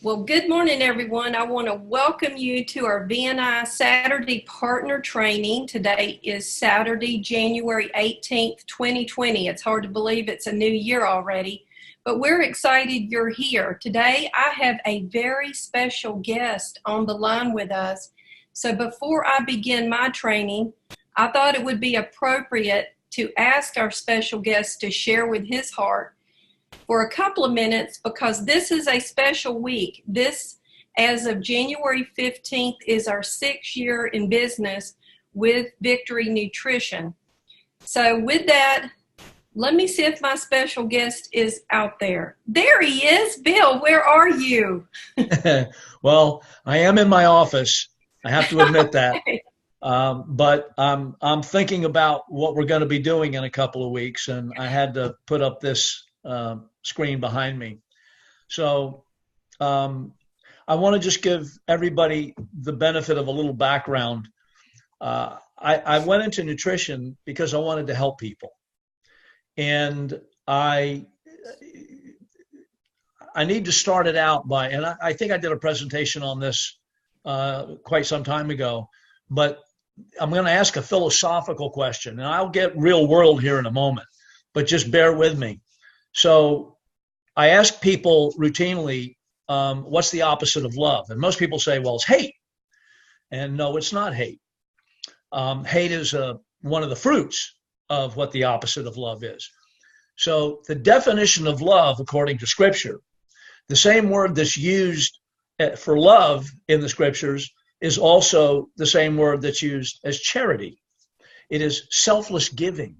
Well, good morning, everyone. I want to welcome you to our BNI Saturday Partner Training. Today is Saturday, January 18th, 2020. It's hard to believe it's a new year already, but we're excited you're here. Today, I have a very special guest on the line with us. So before I begin my training, I thought it would be appropriate to ask our special guest to share with his heart for a couple of minutes, because this is a special week. This, as of January 15th, is our 6th year in business with Victory Nutrition. So with that, let me see if my special guest is out there. There he is. Bill, where are you? Well, I am in my office. I have to admit that. But I'm thinking about what we're going to be doing in a couple of weeks, and I had to put up this screen behind me. So I want to just give everybody the benefit of a little background. I went into nutrition because I wanted to help people. And I need to start it out by, and I think I did a presentation on this quite some time ago, but I'm going to ask a philosophical question, and I'll get real world here in a moment, but just bear with me. So I ask people routinely, what's the opposite of love? And most people say, well, it's hate. And no, it's not hate. Hate is one of the fruits of what the opposite of love is. So the definition of love, according to Scripture, the same word that's used for love in the Scriptures is also the same word that's used as charity. It is selfless giving.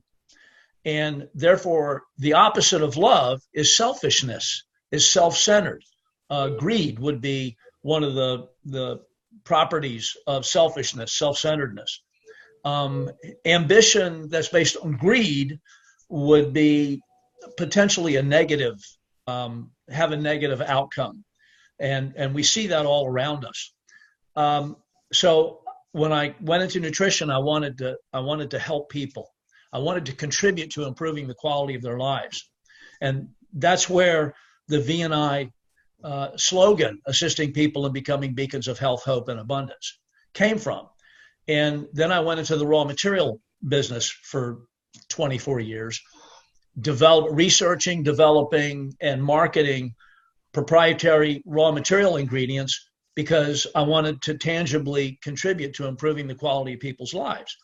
And therefore, the opposite of love is selfishness, is self-centered. Greed would be one of the properties of selfishness, self-centeredness. Ambition that's based on greed would be potentially a negative, have a negative outcome. And we see that all around us. So when I went into nutrition, I wanted to help people. I wanted to contribute to improving the quality of their lives. And that's where the BNI slogan, assisting people in becoming beacons of health, hope, and abundance, came from. And then I went into the raw material business for 24 years, researching, developing, and marketing proprietary raw material ingredients because I wanted to tangibly contribute to improving the quality of people's lives.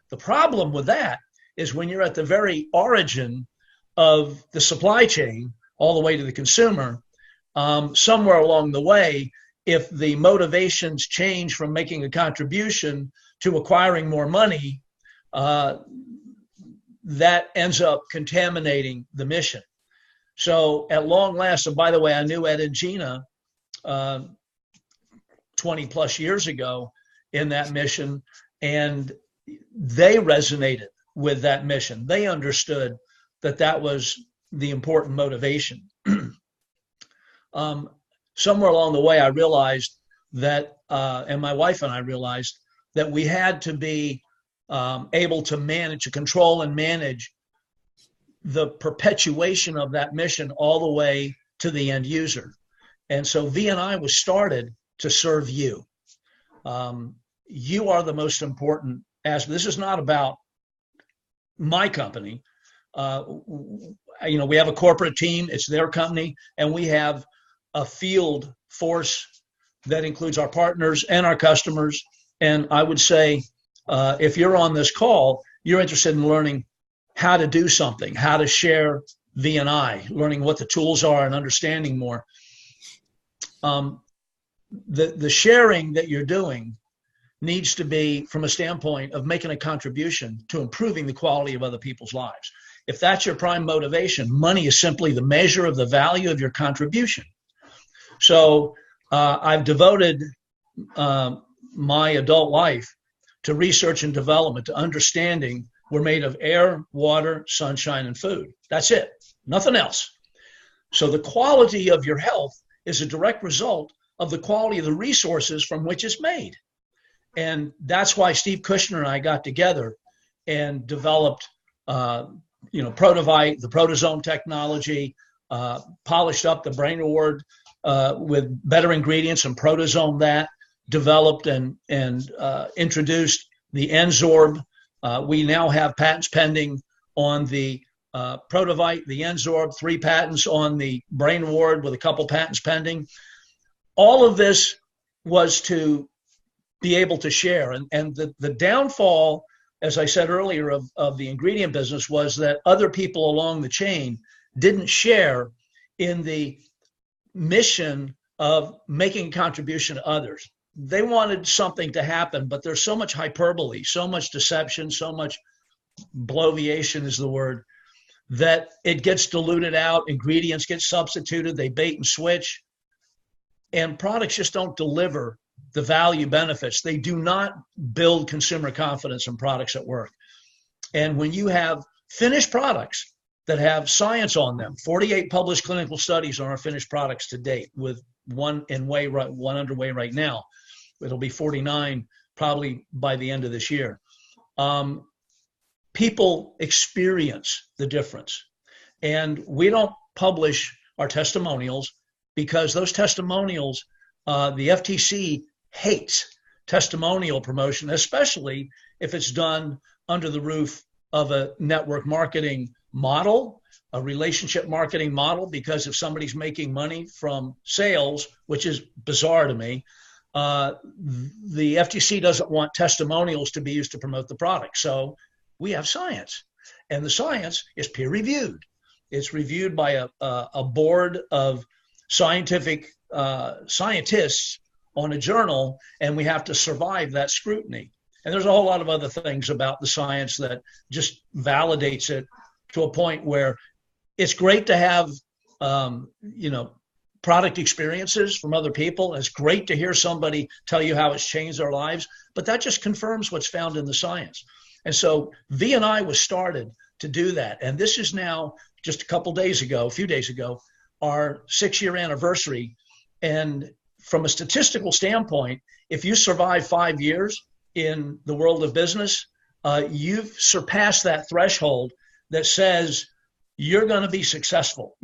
The problem with that is when you're at the very origin of the supply chain, all the way to the consumer, somewhere along the way, if the motivations change from making a contribution to acquiring more money, that ends up contaminating the mission. So at long last, and by the way, I knew Ed and Gina 20 plus years ago in that mission, and they resonated with that mission. They understood that was the important motivation. Somewhere along the way, I realized that, and my wife and I realized that we had to be able to control and manage the perpetuation of that mission all the way to the end user. And so VNI was started to serve you. You are the most important aspect. This is not about my company. We have a corporate team, it's their company, and we have a field force that includes our partners and our customers. And I would say, if you're on this call, you're interested in learning how to do something, how to share VNI, learning what the tools are and understanding more. The sharing that you're doing needs to be from a standpoint of making a contribution to improving the quality of other people's lives. If that's your prime motivation, money is simply the measure of the value of your contribution. So I've devoted my adult life to research and development, to understanding we're made of air, water, sunshine, and food. That's it, nothing else. So the quality of your health is a direct result of the quality of the resources from which it's made. And that's why Steve Kushner and I got together and developed, Protovite, the proteasome technology, polished up the Brain Reward with better ingredients and protozoam that, developed and introduced the Enzorb. We now have patents pending on the Protovite, the Enzorb, 3 patents on the Brain Ward with a couple patents pending. All of this was to be able to share. And the downfall, as I said earlier, of the ingredient business was that other people along the chain didn't share in the mission of making a contribution to others. They wanted something to happen, but there's so much hyperbole, so much deception, so much bloviation is the word, that it gets diluted out, ingredients get substituted, they bait and switch, and products just don't deliver the value benefits. They do not build consumer confidence in products at work. And when you have finished products that have science on them, 48 published clinical studies on our finished products to date, with one underway right now. It'll be 49 probably by the end of this year. People experience the difference. And we don't publish our testimonials because those testimonials, the FTC hates testimonial promotion, especially if it's done under the roof of a network marketing model, a relationship marketing model, because if somebody's making money from sales, which is bizarre to me, the FTC doesn't want testimonials to be used to promote the product. So we have science, and the science is peer reviewed. It's reviewed by a board of scientists on a journal, and we have to survive that scrutiny. And there's a whole lot of other things about the science that just validates it to a point where it's great to have, product experiences from other people. It's great to hear somebody tell you how it's changed their lives, but that just confirms what's found in the science. And so VNI was started to do that. And this is now just a few days ago, our 6-year anniversary. And from a statistical standpoint, if you survive 5 years in the world of business, you've surpassed that threshold that says you're going to be successful.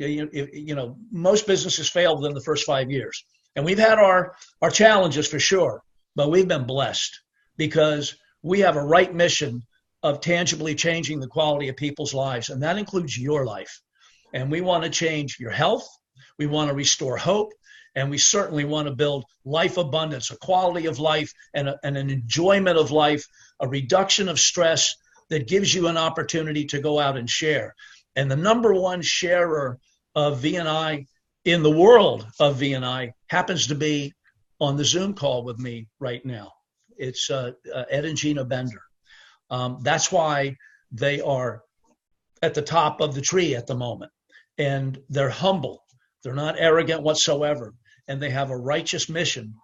Most businesses fail within the first 5 years. And we've had our challenges for sure, but we've been blessed because we have a right mission of tangibly changing the quality of people's lives. And that includes your life. And we want to change your health. We want to restore hope. And we certainly want to build life abundance, a quality of life and an enjoyment of life, a reduction of stress that gives you an opportunity to go out and share. And the number one sharer of VNI in the world of VNI happens to be on the Zoom call with me right now. It's Ed and Gina Bender. That's why they are at the top of the tree at the moment. And they're humble. They're not arrogant whatsoever. And they have a righteous mission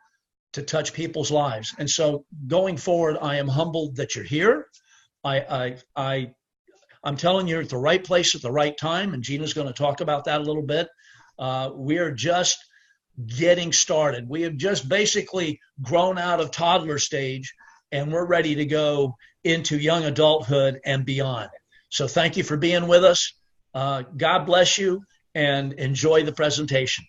to touch people's lives. And so going forward, I am humbled that you're here. I'm telling you, you're at the right place at the right time, and Gina's going to talk about that a little bit. We are just getting started. We have just basically grown out of toddler stage, and we're ready to go into young adulthood and beyond. So thank you for being with us. God bless you, and enjoy the presentation.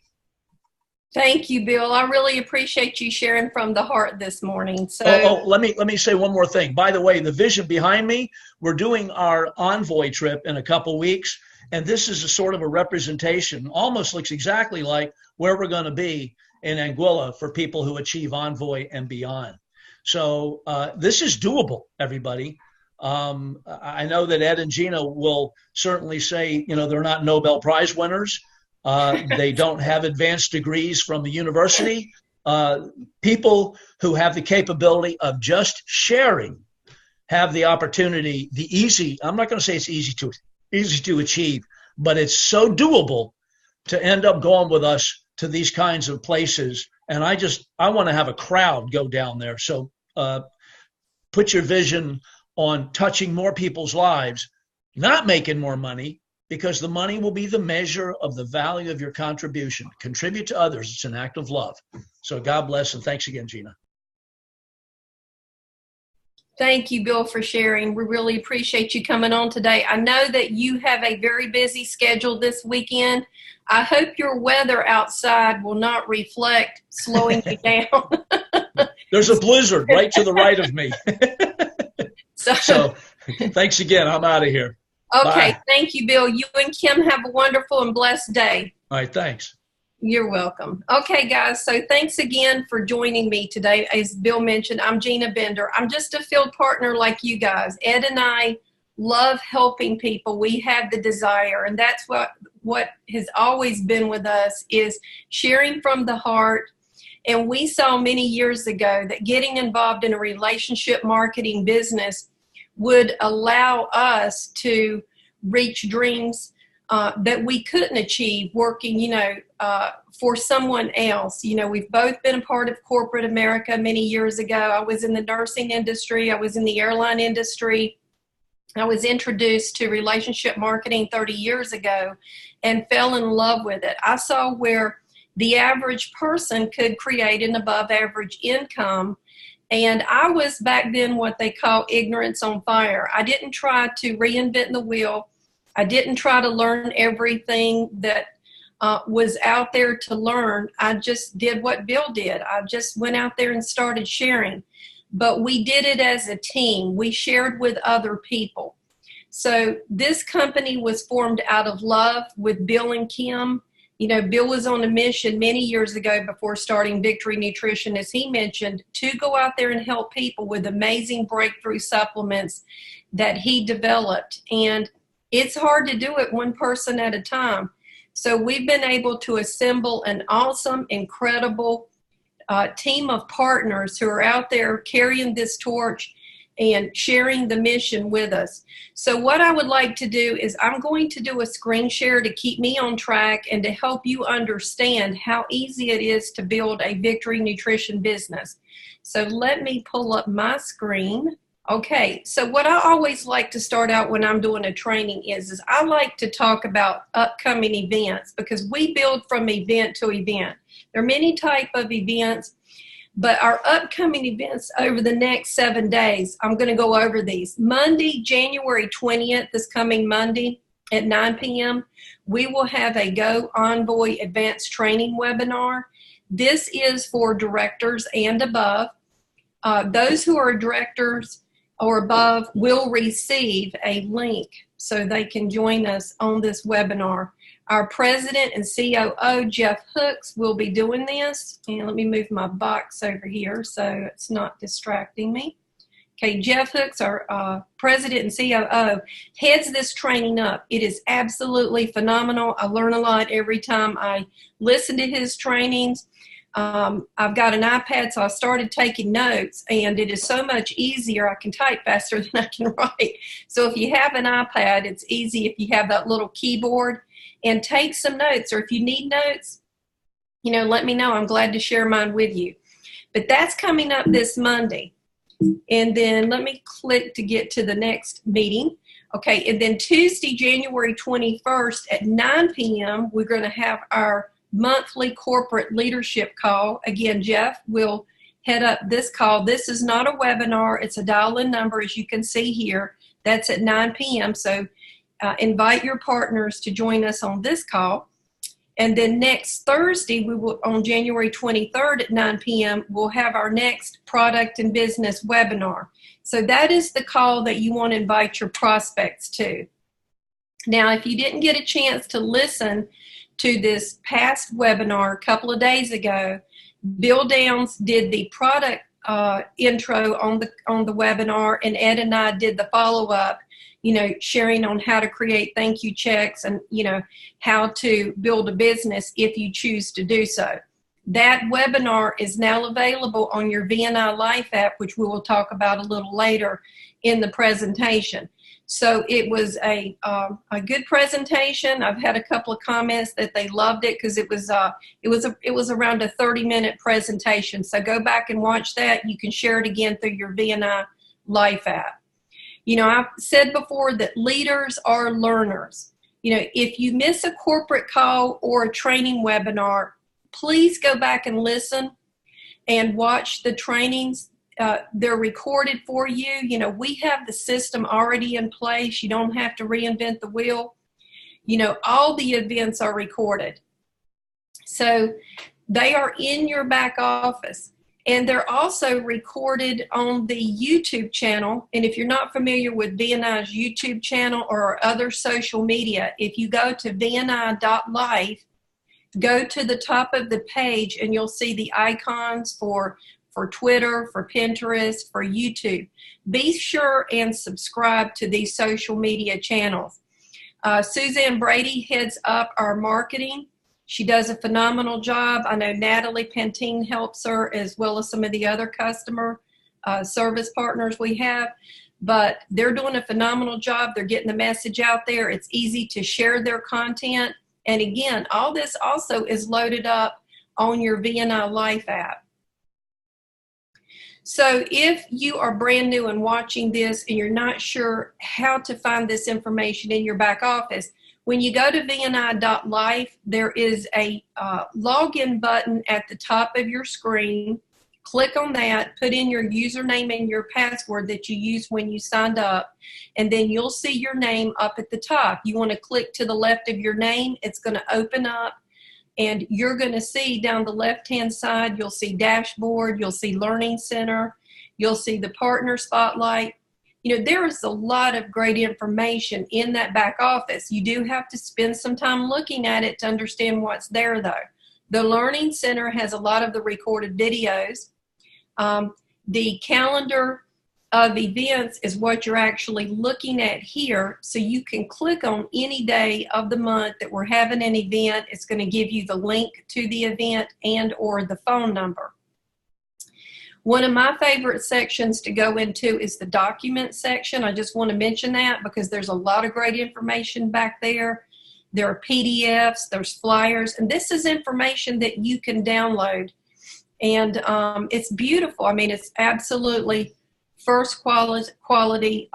Thank you, Bill. I really appreciate you sharing from the heart this morning. So, let me say one more thing. By the way, the vision behind me, we're doing our Envoy trip in a couple weeks, and this is a sort of a representation, almost looks exactly like where we're going to be in Anguilla for people who achieve Envoy and beyond. So this is doable, everybody. I know that Ed and Gina will certainly say, they're not Nobel Prize winners. They don't have advanced degrees from the university. People who have the capability of just sharing have the opportunity, I'm not going to say it's easy to achieve, but it's so doable to end up going with us to these kinds of places. And I want to have a crowd go down there. So put your vision on touching more people's lives, not making more money, because the money will be the measure of the value of your contribution. Contribute to others. It's an act of love. So God bless, and thanks again, Gina. Thank you, Bill, for sharing. We really appreciate you coming on today. I know that you have a very busy schedule this weekend. I hope your weather outside will not reflect slowing you down. There's a blizzard right to the right of me. So thanks again. I'm out of here. Okay. Bye. Thank you, Bill. You and Kim have a wonderful and blessed day. All right. Thanks. You're welcome. Okay, guys, so thanks again for joining me today. As Bill mentioned, I'm Gina Bender. I'm just a field partner like you guys. Ed and I love helping people. We have the desire, and that's what has always been with us, is sharing from the heart. And we saw many years ago that getting involved in a relationship marketing business would allow us to reach dreams that we couldn't achieve working, for someone else. We've both been a part of corporate America many years ago. I was in the nursing industry. I was in the airline industry. I was introduced to relationship marketing 30 years ago and fell in love with it. I saw where the average person could create an above average income. And I was back then what they call ignorance on fire. I didn't try to reinvent the wheel. I didn't try to learn everything that was out there to learn. I just did what Bill did. I just went out there and started sharing. But we did it as a team. We shared with other people. So this company was formed out of love with Bill and Kim. Bill was on a mission many years ago before starting Victory Nutrition, as he mentioned, to go out there and help people with amazing breakthrough supplements that he developed. And it's hard to do it one person at a time. So we've been able to assemble an awesome, incredible team of partners who are out there carrying this torch and sharing the mission with us. So what I would like to do is I'm going to do a screen share to keep me on track and to help you understand how easy it is to build a Victory Nutrition business. So let me pull up my screen. Okay, so what I always like to start out when I'm doing a training is I like to talk about upcoming events, because we build from event to event. There are many types of events, but our upcoming events over the next 7 days, I'm going to go over these. Monday, January 20th, this coming Monday at 9 p.m., we will have a Go Envoy Advanced Training webinar. This is for directors and above. Those who are directors or above will receive a link so they can join us on this webinar. Our president and COO, Jeff Hooks, will be doing this. And let me move my box over here so it's not distracting me. Okay, Jeff Hooks, our president and COO, heads this training up. It is absolutely phenomenal. I learn a lot every time I listen to his trainings. I've got an iPad, so I started taking notes, and it is so much easier. I can type faster than I can write. So if you have an iPad, it's easy if you have that little keyboard, and take some notes. Or if you need notes, let me know. I'm glad to share mine with you. But that's coming up this Monday. And then let me click to get to the next meeting. Okay, and then Tuesday, January 21st at 9 p.m., we're going to have our monthly corporate leadership call. Again, Jeff will head up this call. This is not a webinar. It's a dial-in number, as you can see here. That's at 9 p.m. So invite your partners to join us on this call. And then next Thursday, we will, on January 23rd at 9 p.m., we'll have our next product and business webinar. So that is the call that you want to invite your prospects to. Now, if you didn't get a chance to listen to this past webinar a couple of days ago, Bill Downs did the product intro on the webinar, and Ed and I did the follow-up, sharing on how to create thank you checks and, how to build a business if you choose to do so. That webinar is now available on your BNI Life app, which we will talk about a little later in the presentation. So it was a good presentation. I've had a couple of comments that they loved it because it was around a 30-minute presentation. So go back and watch that. You can share it again through your BNI Life app. I've said before that leaders are learners. If you miss a corporate call or a training webinar, please go back and listen and watch the trainings they're recorded for you. You know, we have the system already in place. You don't have to reinvent the wheel. You know, all the events are recorded. So they are in your back office, and they're also recorded on the YouTube channel. And if you're not familiar with BNI's YouTube channel or our other social media, if you go to bni.life, go to the top of the page and you'll see the icons for Twitter, for Pinterest, for YouTube. Be sure and subscribe to these social media channels. Suzanne Brady heads up our marketing. She does a phenomenal job. I know Natalie Pantine helps her, as well as some of the other customer service partners we have. But they're doing a phenomenal job. They're getting the message out there. It's easy to share their content. And again, all this also is loaded up on your BNI Life app. So if you are brand new and watching this and you're not sure how to find this information in your back office, when you go to bni.life, there is a login button at the top of your screen. Click on that, put in your username and your password that you used when you signed up, and then you'll see your name up at the top. You want to click to the left of your name. It's going to open up, and you're going to see down the left-hand side, you'll see dashboard, you'll see learning center, you'll see the partner spotlight. You know, there is a lot of great information in that back office. You do have to spend some time looking at it to understand what's there, though. The Learning Center has a lot of the recorded videos. The calendar of events is what you're actually looking at here. So you can click on any day of the month that we're having an event. It's going to give you the link to the event and or the phone number. One of my favorite sections to go into is the document section. I just want to mention that because there's a lot of great information back there. There are PDFs, there's flyers, and this is information that you can download. And it's beautiful. I mean, it's absolutely first quality,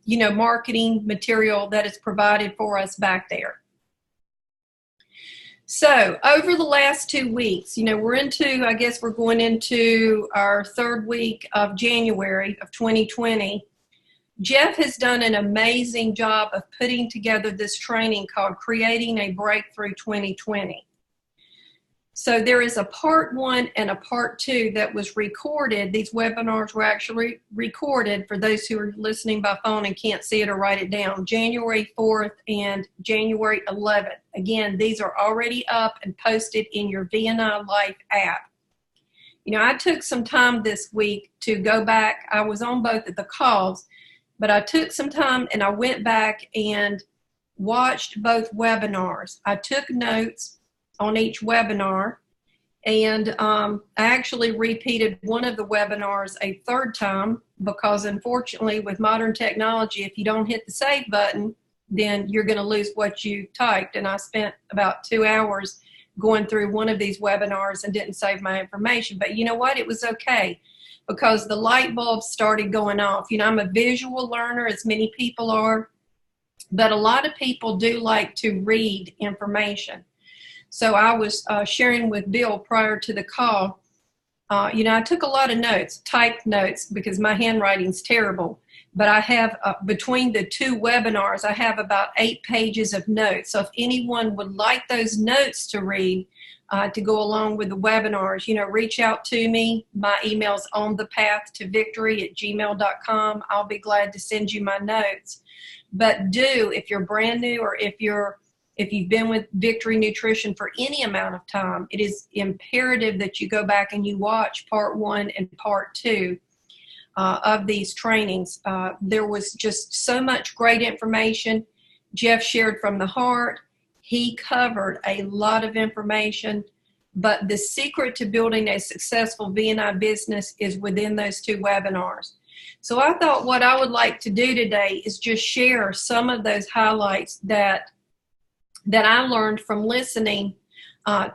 you know, marketing material that is provided for us back there. So over the last 2 weeks, you know, I guess we're going into our third week of January of 2020. Jeff has done an amazing job of putting together this training called Creating a Breakthrough 2020. So there is a part 1 and a part 2 that was recorded. These webinars were actually recorded for those who are listening by phone and can't see it or write it down. January 4th and January 11th. Again, these are already up and posted in your BNI Life app. You know, I took some time this week to go back. I was on both of the calls, but I took some time and I went back and watched both webinars. I took notes on each webinar, and I actually repeated one of the webinars a third time because unfortunately with modern technology, if you don't hit the save button, then you're going to lose what you typed. And I spent about 2 hours going through one of these webinars and didn't save my information. But you know what? It was okay because the light bulbs started going off. You know, I'm a visual learner, as many people are, but a lot of people do like to read information. So I was sharing with Bill prior to the call. You know, I took a lot of notes, typed notes, because my handwriting's terrible. But I have, between the 2 webinars, I have about 8 pages of notes. So if anyone would like those notes to read to go along with the webinars, you know, reach out to me. My email's onthepathtovictory@gmail.com. I'll be glad to send you my notes. But if you're brand new or if you've been with Victory Nutrition for any amount of time, it is imperative that you go back and you watch part 1 and part 2 of these trainings. There was just so much great information. Jeff shared from the heart. He covered a lot of information, but the secret to building a successful BNI business is within those 2 webinars. So I thought what I would like to do today is just share some of those highlights that I learned from listening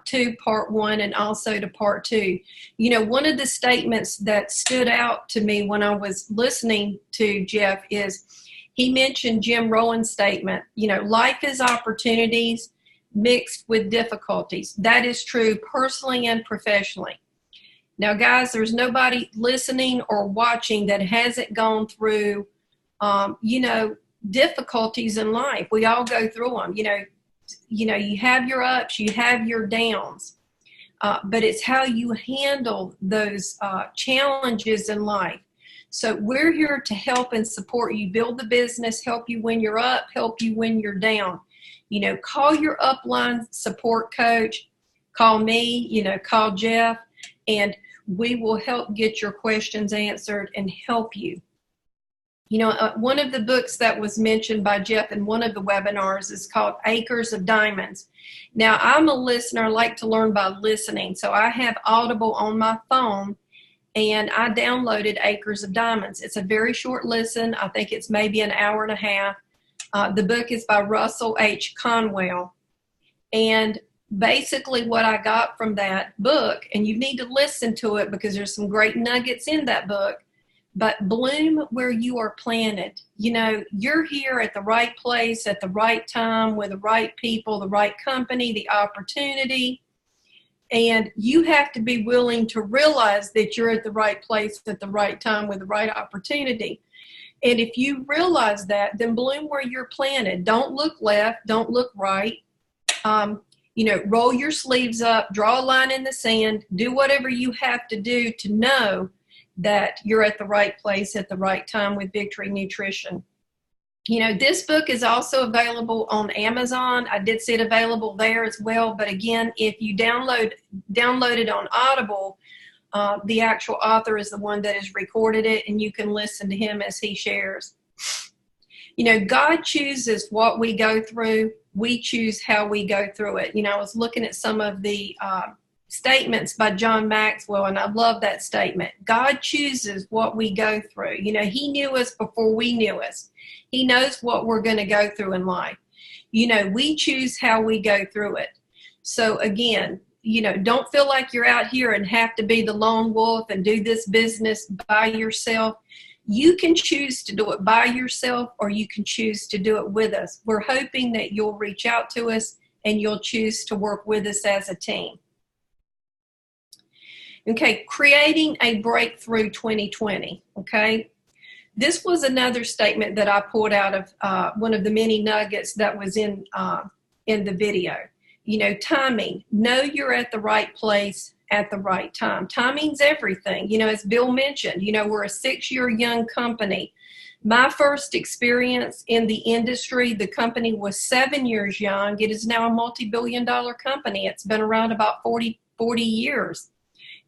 to part 1 and also to part 2. You know, one of the statements that stood out to me when I was listening to Jeff is he mentioned Jim Rohn's statement, you know, life is opportunities mixed with difficulties. That is true personally and professionally. Now, guys, there's nobody listening or watching that hasn't gone through, difficulties in life. We all go through them. You have your ups, you have your downs, but it's how you handle those challenges in life. So we're here to help and support you build the business, help you when you're up, help you when you're down. Call your upline support coach, call me, call Jeff, and we will help get your questions answered and help you. One of the books that was mentioned by Jeff in one of the webinars is called Acres of Diamonds. Now, I'm a listener. I like to learn by listening. So I have Audible on my phone, and I downloaded Acres of Diamonds. It's a very short listen. I think it's maybe an hour and a half. The book is by Russell H. Conwell. And basically what I got from that book, and you need to listen to it because there's some great nuggets in that book, but bloom where you are planted. You're here at the right place at the right time with the right people, the right company, the opportunity. And you have to be willing to realize that you're at the right place at the right time with the right opportunity. And if you realize that, then bloom where you're planted. Don't look left, don't look right. Roll your sleeves up, draw a line in the sand, do whatever you have to do to know that you're at the right place at the right time with Victory Nutrition. This book is also available on Amazon. I did see it available there as well. But again, if you download it on Audible, the actual author is the one that has recorded it, and you can listen to him as he shares. God chooses what we go through. We choose how we go through it. I was looking at some of the statements by John Maxwell, and I love that statement. God chooses what we go through. He knew us before we knew us. He knows what we're going to go through in life. We choose how we go through it. So again, don't feel like you're out here and have to be the lone wolf and do this business by yourself. You can choose to do it by yourself, or you can choose to do it with us. We're hoping that you'll reach out to us and you'll choose to work with us as a team. Okay, creating a breakthrough 2020, okay? This was another statement that I pulled out of one of the many nuggets that was in the video. Timing. Know you're at the right place at the right time. Timing's everything. As Bill mentioned, we're a 6-year young company. My first experience in the industry, the company was 7 years young. It is now a multi-billion-dollar company. It's been around about 40 years.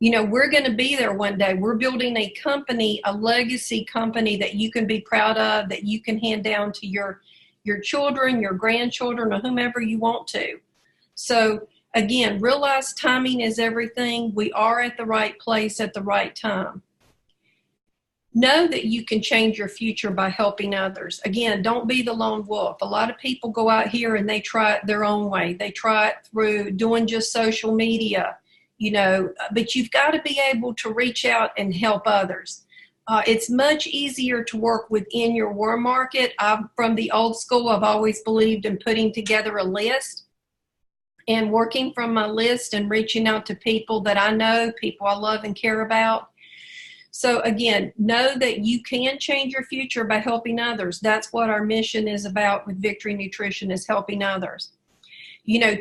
We're going to be there one day. We're building a company, a legacy company that you can be proud of, that you can hand down to your children, your grandchildren, or whomever you want to. So again, realize timing is everything. We are at the right place at the right time. Know that you can change your future by helping others. Again, don't be the lone wolf. A lot of people go out here and they try it their own way. They try it through doing just social media. But you've got to be able to reach out and help others. It's much easier to work within your warm market. I'm from the old school. I've always believed in putting together a list and working from my list and reaching out to people that I know, people I love and care about. So again, know that you can change your future by helping others. That's what our mission is about with Victory Nutrition, is helping others.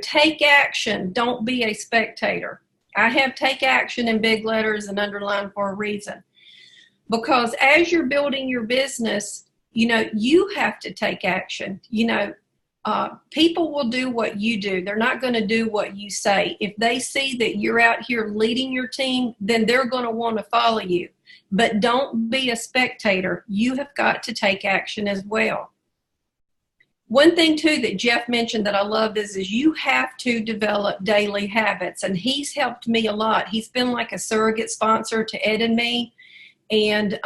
Take action. Don't be a spectator. I have take action in big letters and underlined for a reason. Because as you're building your business, you have to take action. People will do what you do. They're not going to do what you say. If they see that you're out here leading your team, then they're going to want to follow you. But don't be a spectator. You have got to take action as well. One thing, too, that Jeff mentioned that I love is you have to develop daily habits. And he's helped me a lot. He's been like a surrogate sponsor to Ed and me. And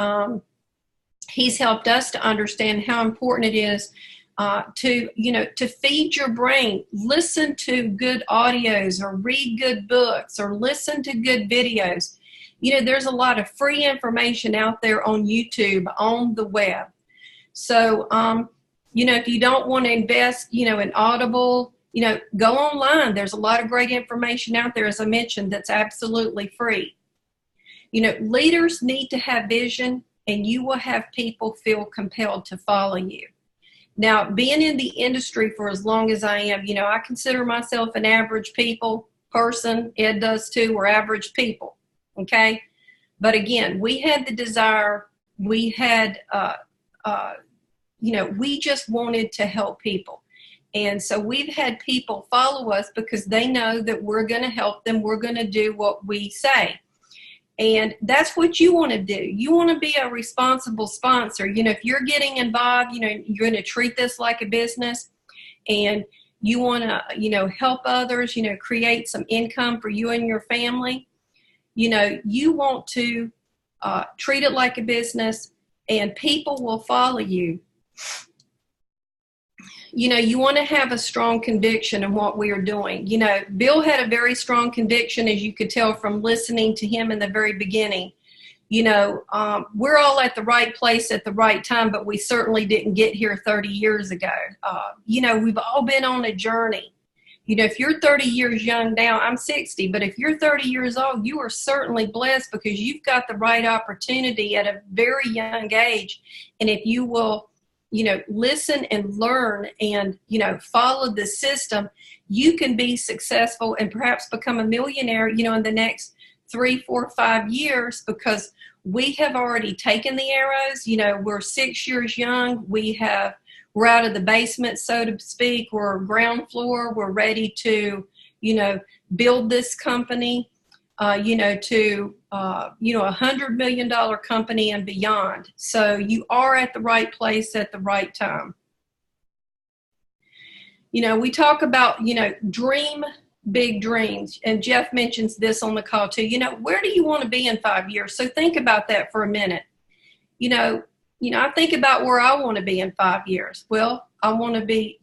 he's helped us to understand how important it is to feed your brain. Listen to good audios or read good books or listen to good videos. There's a lot of free information out there on YouTube, on the web. So, if you don't want to invest, in Audible, go online. There's a lot of great information out there, as I mentioned, that's absolutely free. Leaders need to have vision, and you will have people feel compelled to follow you. Now, being in the industry for as long as I am, I consider myself an average person. Ed does too. We're average people. Okay. But again, we had the desire, we had, we just wanted to help people. And so we've had people follow us because they know that we're going to help them. We're going to do what we say. And that's what you want to do. You want to be a responsible sponsor. If you're getting involved, you're going to treat this like a business, and you want to, help others, create some income for you and your family. You want to treat it like a business, and people will follow you. You want to have a strong conviction in what we are doing. Bill had a very strong conviction, as you could tell from listening to him in the very beginning. We're all at the right place at the right time, but we certainly didn't get here 30 years ago. We've all been on a journey. If you're 30 years young now, I'm 60, but if you're 30 years old, you are certainly blessed because you've got the right opportunity at a very young age. And if you will, listen and learn and, follow the system, you can be successful and perhaps become a millionaire, in the next 3, 4, 5 years, because we have already taken the arrows. We're 6 years young. We're out of the basement, so to speak. We're ground floor. We're ready to, build this company, to $100 million company and beyond. So you are at the right place at the right time. We talk about, dream big dreams. And Jeff mentions this on the call too. Where do you want to be in 5 years? So think about that for a minute. I think about where I want to be in 5 years. Well, I want to be,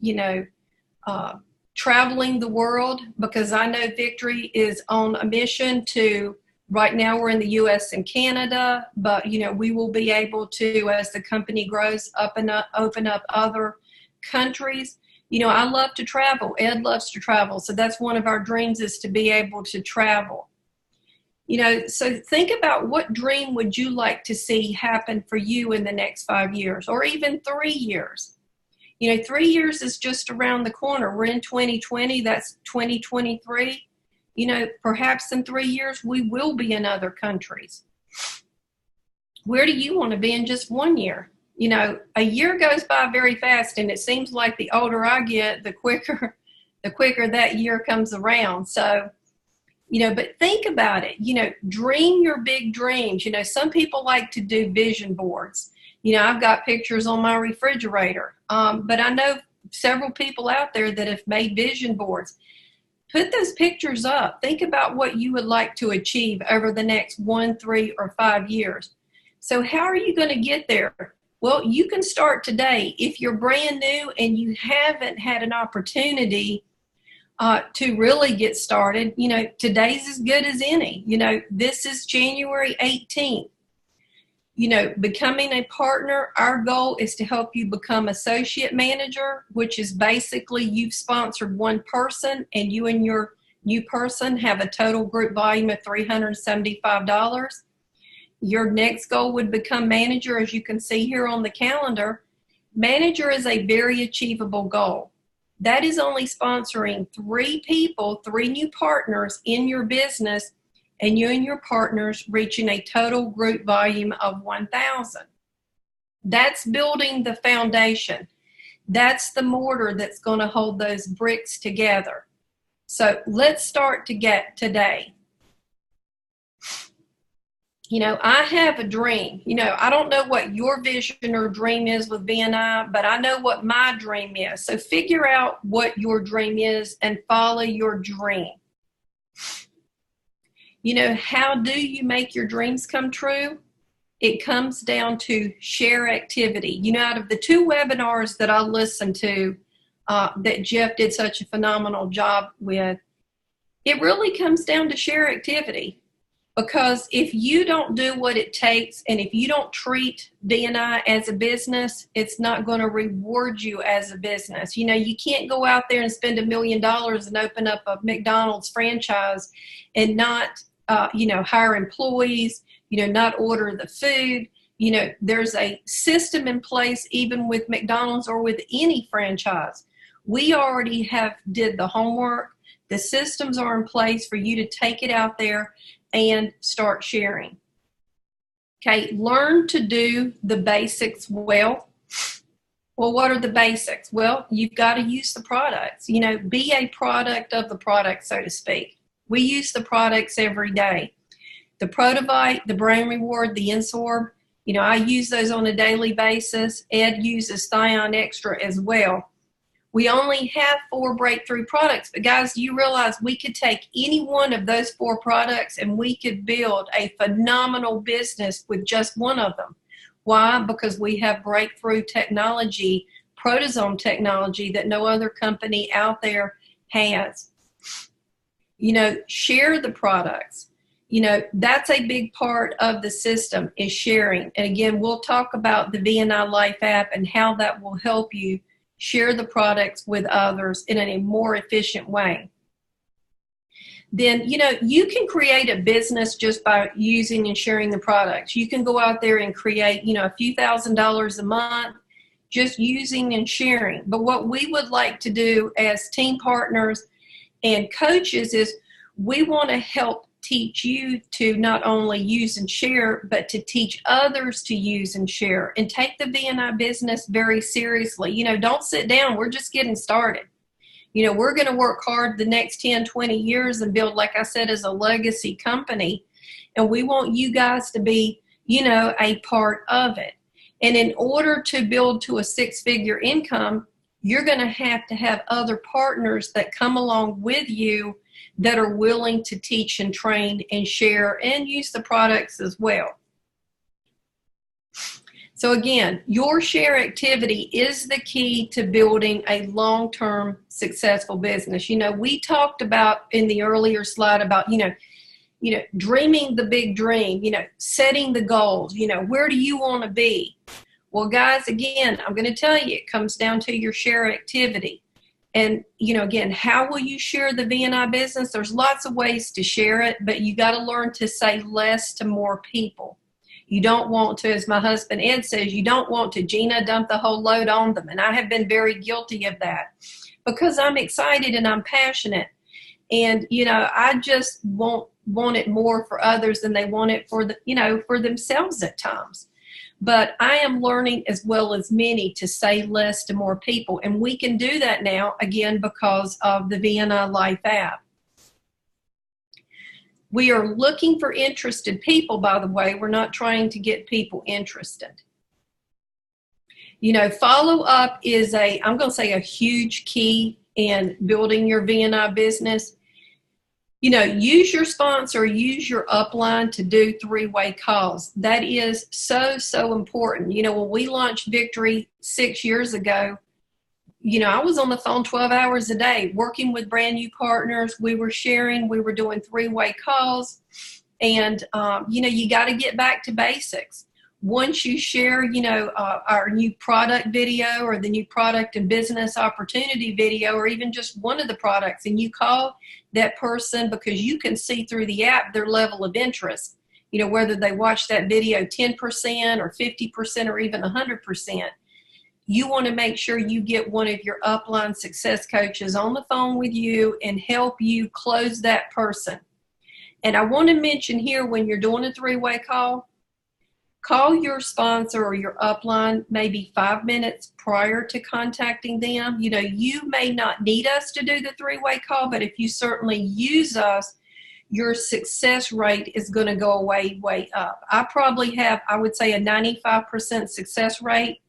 traveling the world, because I know Victory is on a mission to, right now we're in the U.S. and Canada, but, we will be able to, as the company grows, open up other countries. I love to travel. Ed loves to travel. So that's one of our dreams, is to be able to travel. So think about, what dream would you like to see happen for you in the next 5 years, or even 3 years? 3 years is just around the corner. We're in 2020. That's 2023. Perhaps in 3 years, we will be in other countries. Where do you want to be in just 1 year? A year goes by very fast, and it seems like the older I get, the quicker that year comes around. So, but think about it, dream your big dreams. Some people like to do vision boards. I've got pictures on my refrigerator, but I know several people out there that have made vision boards. Put those pictures up. Think about what you would like to achieve over the next 1, 3, or 5 years. So how are you going to get there? Well, you can start today. If you're brand new and you haven't had an opportunity to really get started, today's as good as any. This is January 18th. Becoming a partner, our goal is to help you become associate manager, which is basically you've sponsored one person, and you and your new person have a total group volume of $375. Your next goal would become manager, as you can see here on the calendar. Manager is a very achievable goal. That is only sponsoring 3 people, 3 new partners in your business, and you and your partners reaching a total group volume of 1,000. That's building the foundation. That's the mortar that's going to hold those bricks together. So let's start to get today. I have a dream. I don't know what your vision or dream is with BNI, but I know what my dream is. So figure out what your dream is and follow your dream. How do you make your dreams come true? It comes down to share activity. Out of the 2 webinars that I listened to that Jeff did such a phenomenal job with, it really comes down to share activity. Because if you don't do what it takes, and if you don't treat BNI as a business, it's not going to reward you as a business. You can't go out there and spend $1 million and open up a McDonald's franchise and not, hire employees, not order the food. There's a system in place, even with McDonald's or with any franchise. We already did the homework. The systems are in place for you to take it out there and start sharing. Okay, learn to do the basics well. Well, what are the basics? Well, you've got to use the products. Be a product of the product, so to speak. We use the products every day. The Protovite, the Brain Reward, the Insorb, I use those on a daily basis. Ed uses Thion Extra as well. We only have 4 breakthrough products, but guys, do you realize we could take any one of those 4 products and we could build a phenomenal business with just one of them? Why? Because we have breakthrough technology, proteasome technology that no other company out there has. Share the products. That's a big part of the system, is sharing. And again, we'll talk about the BNI Life app and how that will help you share the products with others in a more efficient way. Then, you can create a business just by using and sharing the products. You can go out there and create, a few $1,000s a month just using and sharing. But what we would like to do as team partners and coaches is we want to help teach you to not only use and share, but to teach others to use and share and take the BNI business very seriously. Don't sit down. We're just getting started. We're going to work hard the next 10, 20 years and build, like I said, as a legacy company. And we want you guys to be, a part of it. And in order to build to a 6-figure income, you're going to have other partners that come along with you that are willing to teach and train and share and use the products as well. So again, your share activity is the key to building a long-term successful business. We talked about in the earlier slide about, dreaming the big dream, setting the goals, where do you want to be? Well, guys, again, I'm going to tell you, it comes down to your share activity. And, again, how will you share the BNI business? There's lots of ways to share it, but you got to learn to say less to more people. You don't want to, as my husband Ed says, you don't want to, Gina, dump the whole load on them. And I have been very guilty of that because I'm excited and I'm passionate. And, I just want it more for others than they want it for for themselves at times. But I am learning, as well as many, to say less to more people. And we can do that now, again, because of the BNI Life app. We are looking for interested people, by the way. We're not trying to get people interested. Follow up is I'm going to say a huge key in building your BNI business. Use your sponsor, use your upline to do 3-way calls. That is so, so important. When we launched Victory 6 years ago, I was on the phone 12 hours a day working with brand new partners. We were sharing, we were doing 3-way calls. And, you got to get back to basics. Once you share, our new product video or the new product and business opportunity video, or even just one of the products, and you call that person because you can see through the app their level of interest, whether they watch that video 10% or 50% or even 100%. You want to make sure you get one of your upline success coaches on the phone with you and help you close that person. And I want to mention here, when you're doing a 3-way call your sponsor or your upline maybe 5 minutes prior to contacting them. You may not need us to do the 3-way call, but if you certainly use us, your success rate is going to go way, way up. I probably have, I would say, a 95% success rate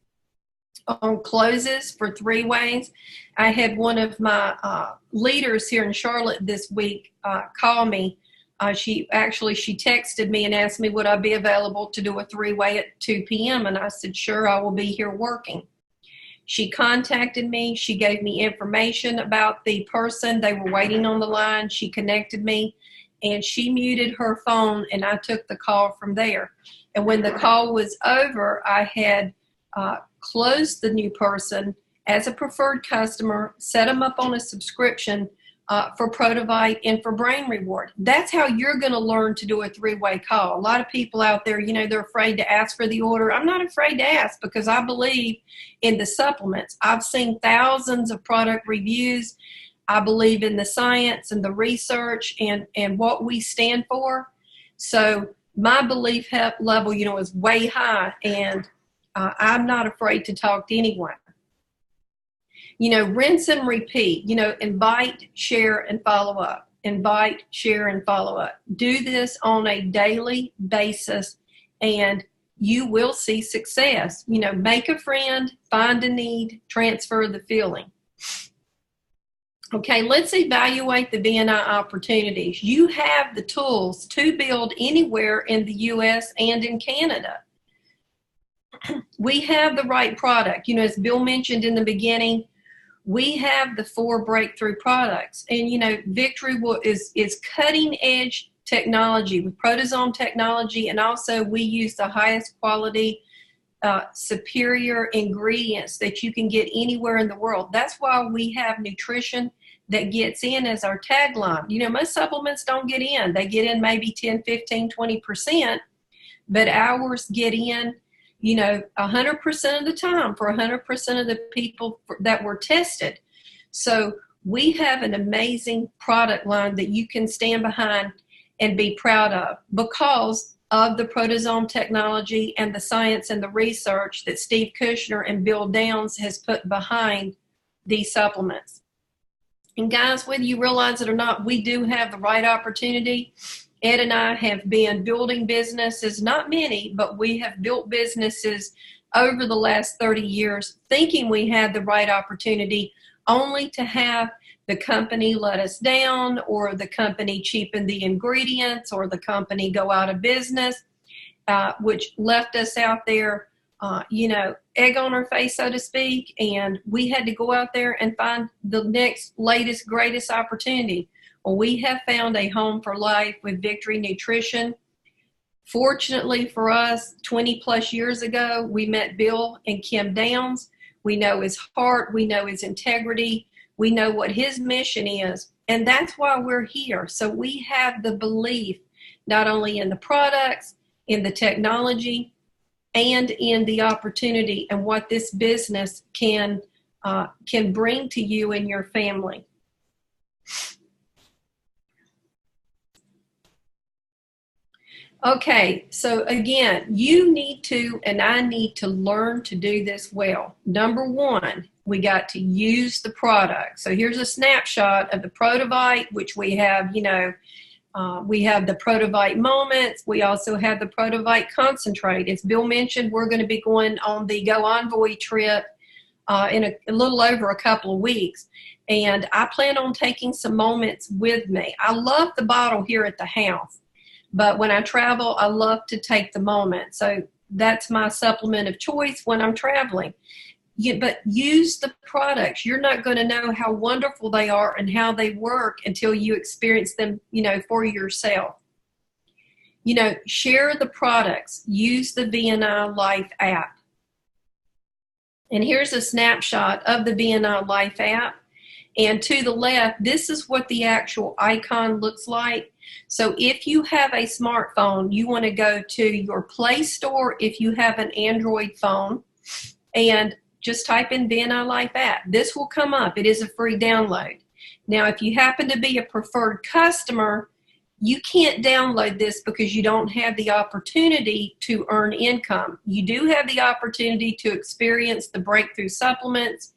on closes for 3-ways. I had one of my leaders here in Charlotte this week call me. She texted me and asked me would I be available to do a 3-way at 2 p.m. And I said, sure, I will be here working. She contacted me. She gave me information about the person. They were waiting on the line. She connected me and she muted her phone and I took the call from there. And when the call was over, I had closed the new person as a preferred customer, set them up on a subscription for Protovite and for Brain Reward. That's how you're going to learn to do a three-way call. A lot of people out there, they're afraid to ask for the order. I'm not afraid to ask because I believe in the supplements. I've seen thousands of product reviews. I believe in the science and the research and what we stand for. So my belief level, is way high, and I'm not afraid to talk to anyone. Rinse and repeat, invite, share, and follow up. Invite, share, and follow up. Do this on a daily basis, and you will see success. Make a friend, find a need, transfer the feeling. Okay, let's evaluate the BNI opportunities. You have the tools to build anywhere in the U.S. and in Canada. We have the right product. As Bill mentioned in the beginning, we have the 4 breakthrough products. And, Victory is cutting edge technology with proteasome technology, and also we use the highest quality, superior ingredients that you can get anywhere in the world. That's why we have nutrition that gets in as our tagline. Most supplements don't get in. They get in maybe 10, 15, 20%, but ours get in 100% of the time for 100% of the people that were tested. So we have an amazing product line that you can stand behind and be proud of because of the proteasome technology and the science and the research that Steve Kushner and Bill Downs has put behind these supplements. And guys, whether you realize it or not, we do have the right opportunity. Ed and I have been building businesses, not many, but we have built businesses over the last 30 years thinking we had the right opportunity, only to have the company let us down, or the company cheapen the ingredients, or the company go out of business, which left us out there, egg on our face, so to speak. And we had to go out there and find the next, latest, greatest opportunity. Well, we have found a home for life with Victory Nutrition. Fortunately for us, 20 plus years ago, we met Bill and Kim Downs. We know his heart. We know his integrity. We know what his mission is. And that's why we're here. So we have the belief not only in the products, in the technology, and in the opportunity and what this business can bring to you and your family. Okay, so again, you need to, and I need to learn to do this well. Number one, we got to use the product. So here's a snapshot of the Protovite, which we have, we have the Protovite Moments. We also have the Protovite Concentrate. As Bill mentioned, we're going to be going on the Go Envoy trip in a little over a couple of weeks. And I plan on taking some Moments with me. I love the bottle here at the house, but when I travel, I love to take the Moment. So that's my supplement of choice when I'm traveling. But use the products. You're not going to know how wonderful they are and how they work until you experience them, for yourself. Share the products. Use the BNI Life app. And here's a snapshot of the BNI Life app. And to the left, this is what the actual icon looks like. So if you have a smartphone, you want to go to your Play Store if you have an Android phone, and just type in BNI Life app. This will come up. It is a free download. Now, if you happen to be a preferred customer, you can't download this because you don't have the opportunity to earn income. You do have the opportunity to experience the breakthrough supplements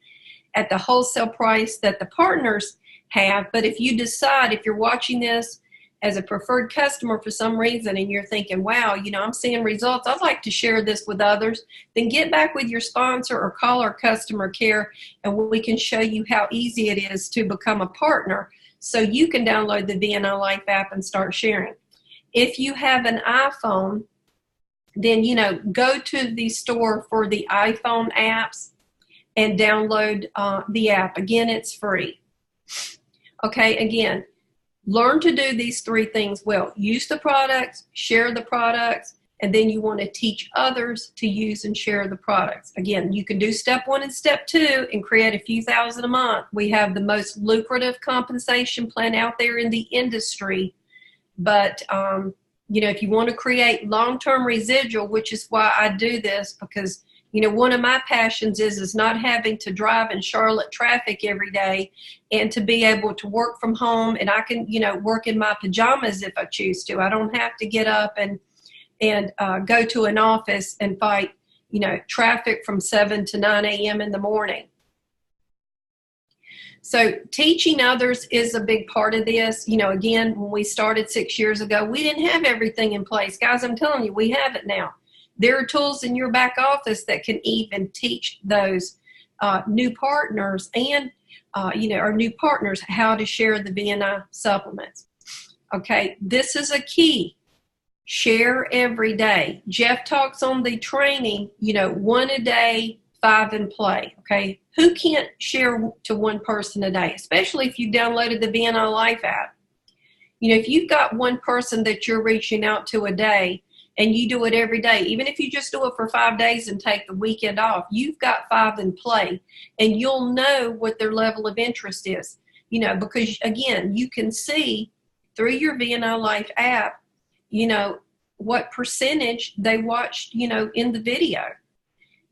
at the wholesale price that the partners have. But if you decide, if you're watching this as a preferred customer for some reason and you're thinking, wow, I'm seeing results, I'd like to share this with others, then get back with your sponsor or call our customer care, and we can show you how easy it is to become a partner so you can download the BNI Life app and start sharing. If you have an iPhone, then, go to the store for the iPhone apps and download the app. Again, it's free. Okay, again, learn to do these 3 things well. Use the products, share the products, and then you want to teach others to use and share the products. Again, you can do step 1 and step 2 and create a few thousand a month. We have the most lucrative compensation plan out there in the industry. But, if you want to create long-term residual, which is why I do this, because, one of my passions is not having to drive in Charlotte traffic every day, and to be able to work from home, and I can, work in my pajamas if I choose to. I don't have to get up and go to an office and fight, traffic from 7 to 9 a.m. in the morning. So teaching others is a big part of this. Again, when we started 6 years ago, we didn't have everything in place. Guys, I'm telling you, we have it now. There are tools in your back office that can even teach those new partners and, our new partners how to share the BNI supplements. Okay, this is a key. Share every day. Jeff talks on the training, 1 a day, 5 in play. Okay, who can't share to one person a day, especially if you downloaded the BNI Life app? If you've got one person that you're reaching out to a day and you do it every day, even if you just do it for 5 days and take the weekend off, you've got 5 in play, and you'll know what their level of interest is, because again, you can see through your BNI Life app, what percentage they watched, in the video.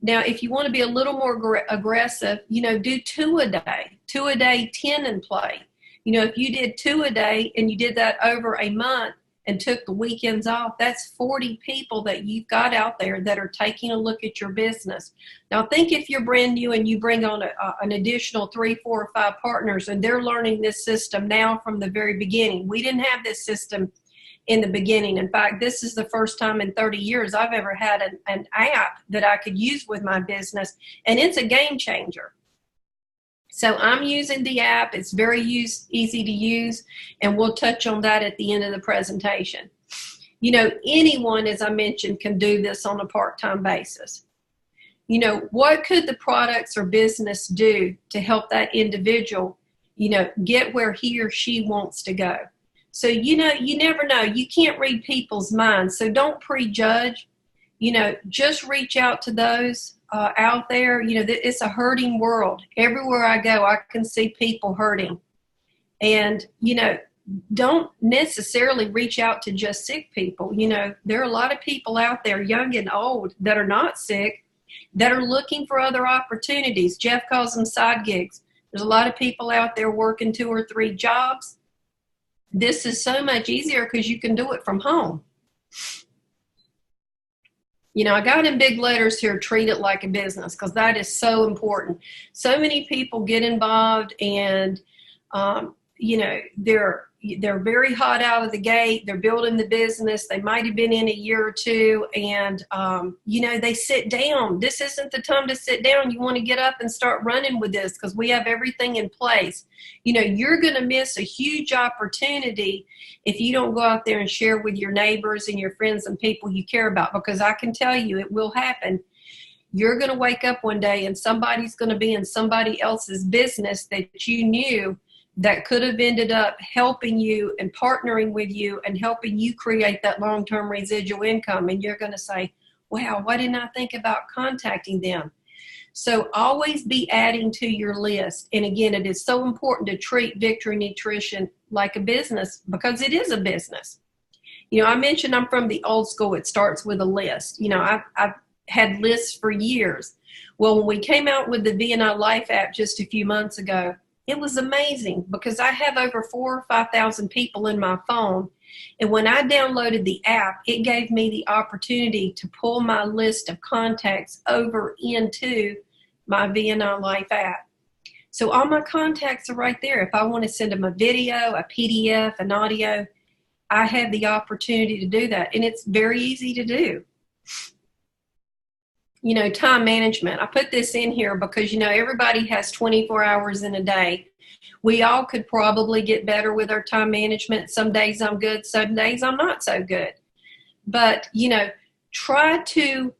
Now, if you want to be a little more aggressive, do 2 a day, 2 a day, 10 in play. If you did 2 a day and you did that over a month and took the weekends off, that's 40 people that you've got out there that are taking a look at your business. Now, think if you're brand new and you bring on an additional 3, 4, or 5 partners, and they're learning this system now from the very beginning. We didn't have this system in the beginning. In fact, this is the first time in 30 years I've ever had an app that I could use with my business, and it's a game changer. So I'm using the app. It's very easy to use, and we'll touch on that at the end of the presentation. Anyone, as I mentioned, can do this on a part-time basis. What could the products or business do to help that individual, get where he or she wants to go? So, you never know. You can't read people's minds. So don't prejudge. Just reach out to those out there. It's a hurting world. Everywhere I go, I can see people hurting. And, don't necessarily reach out to just sick people. There are a lot of people out there, young and old, that are not sick, that are looking for other opportunities. Jeff calls them side gigs. There's a lot of people out there working 2 or 3 jobs. This is so much easier because you can do it from home. I got in big letters here, treat it like a business, because that is so important. So many people get involved and, they're very hot out of the gate. They're building the business. They might have been in a year or 2, and, they sit down. This isn't the time to sit down. You want to get up and start running with this, because we have everything in place. You're going to miss a huge opportunity if you don't go out there and share with your neighbors and your friends and people you care about, because I can tell you it will happen. You're going to wake up one day and somebody's going to be in somebody else's business that you knew that could have ended up helping you and partnering with you and helping you create that long-term residual income. And you're going to say, wow, why didn't I think about contacting them? So always be adding to your list. And again, it is so important to treat Victory Nutrition like a business, because it is a business. I mentioned I'm from the old school. It starts with a list. I've had lists for years. Well, when we came out with the BNI Life app just a few months ago, it was amazing, because I have over 4,000 or 5,000 people in my phone. And when I downloaded the app, it gave me the opportunity to pull my list of contacts over into my BNI Life app. So all my contacts are right there. If I want to send them a video, a PDF, an audio, I have the opportunity to do that. And it's very easy to do. Time management. I put this in here because, everybody has 24 hours in a day. We all could probably get better with our time management. Some days I'm good, some days I'm not so good. But, try to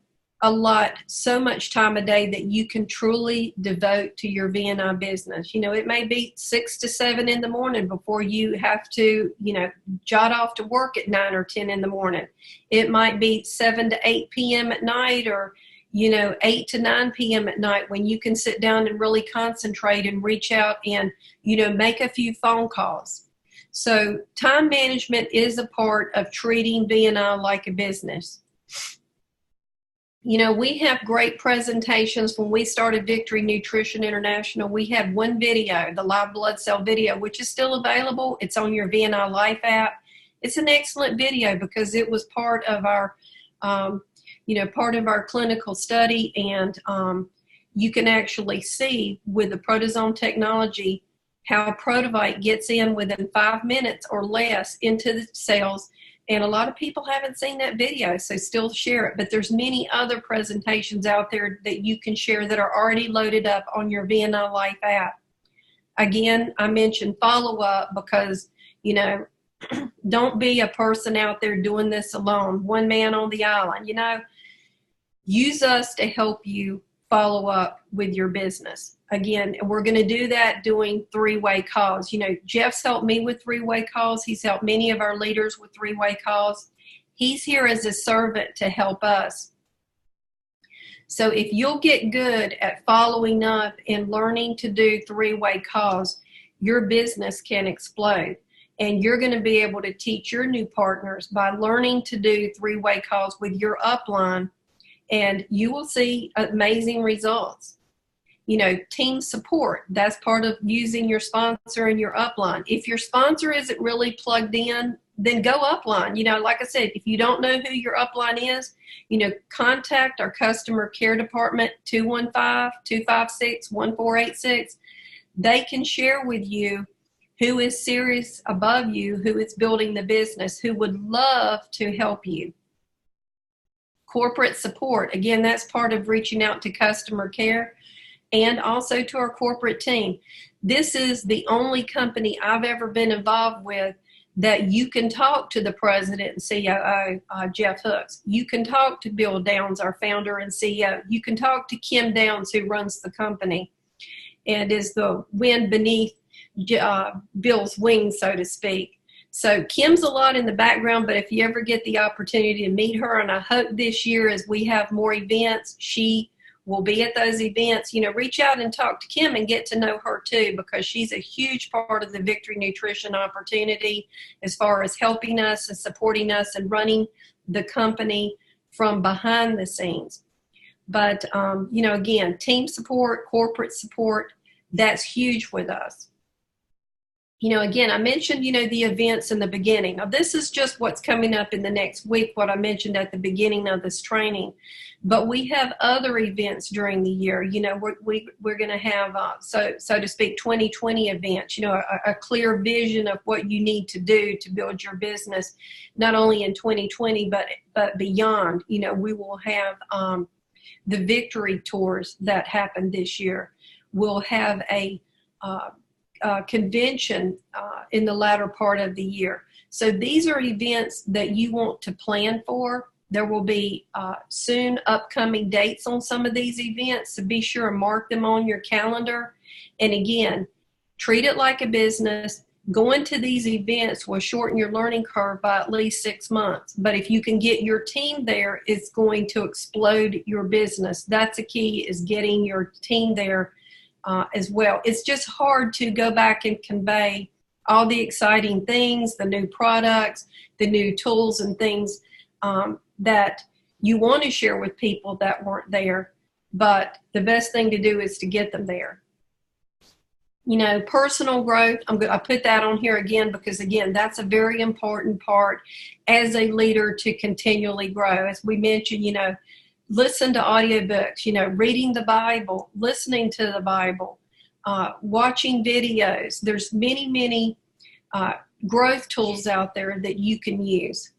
so much time a day that you can truly devote to your BNI business. It may be 6 to 7 in the morning before you have to, jot off to work at 9 or 10 in the morning. It might be 7 to 8 p.m. at night, or 8 to 9 p.m. at night, when you can sit down and really concentrate and reach out and, make a few phone calls. So time management is a part of treating BNI like a business. We have great presentations. When we started Victory Nutrition International, we had one video, the live blood cell video, which is still available. It's on your BNI Life app. It's an excellent video because it was part of our, part of our clinical study. And you can actually see with the proteasome technology how Protovite gets in within 5 minutes or less into the cells. And a lot of people haven't seen that video, so still share it. But there's many other presentations out there that you can share that are already loaded up on your BNI Life app. Again, I mentioned follow-up because, don't be a person out there doing this alone, one man on the island. Use us to help you follow up with your business. Again, we're going to do that doing three-way calls. Jeff's helped me with three-way calls. He's helped many of our leaders with three-way calls. He's here as a servant to help us. So if you'll get good at following up and learning to do three-way calls, your business can explode. And you're going to be able to teach your new partners by learning to do three-way calls with your upline, and you will see amazing results. Team support, that's part of using your sponsor and your upline. If your sponsor isn't really plugged in, then go upline. Like I said, if you don't know who your upline is, contact our customer care department, 215-256-1486. They can share with you who is serious above you, who is building the business, who would love to help you. Corporate support, again, that's part of reaching out to customer care and also to our corporate team. This is the only company I've ever been involved with that you can talk to the president and COO, Jeff Hooks. You can talk to Bill Downs, our founder and CEO. You can talk to Kim Downs, who runs the company and is the wind beneath Bill's wings, so to speak. So Kim's a lot in the background, but if you ever get the opportunity to meet her, and I hope this year as we have more events, she will be at those events, reach out and talk to Kim and get to know her too, because she's a huge part of the Victory Nutrition Opportunity as far as helping us and supporting us and running the company from behind the scenes. But, again, team support, corporate support, that's huge with us. Again, I mentioned, the events in the beginning. Now, this is just what's coming up in the next week, what I mentioned at the beginning of this training. But we have other events during the year. We're going to have, so to speak, 2020 events, a clear vision of what you need to do to build your business, not only in 2020, but beyond. We will have the victory tours that happened this year. We'll have a convention in the latter part of the year. So these are events that you want to plan for. There will be soon upcoming dates on some of these events, so be sure and mark them on your calendar. And again, treat it like a business. Going to these events will shorten your learning curve by at least 6 months. But if you can get your team there, it's going to explode your business. That's a key, is getting your team there as well. It's just hard to go back and convey all the exciting things, the new products, the new tools and things that you want to share with people that weren't there. But the best thing to do is to get them there. Personal growth, I put that on here again because, again, that's a very important part as a leader to continually grow. As we mentioned, listen to audiobooks, reading the Bible, listening to the Bible, watching videos. There's many growth tools out there that you can use.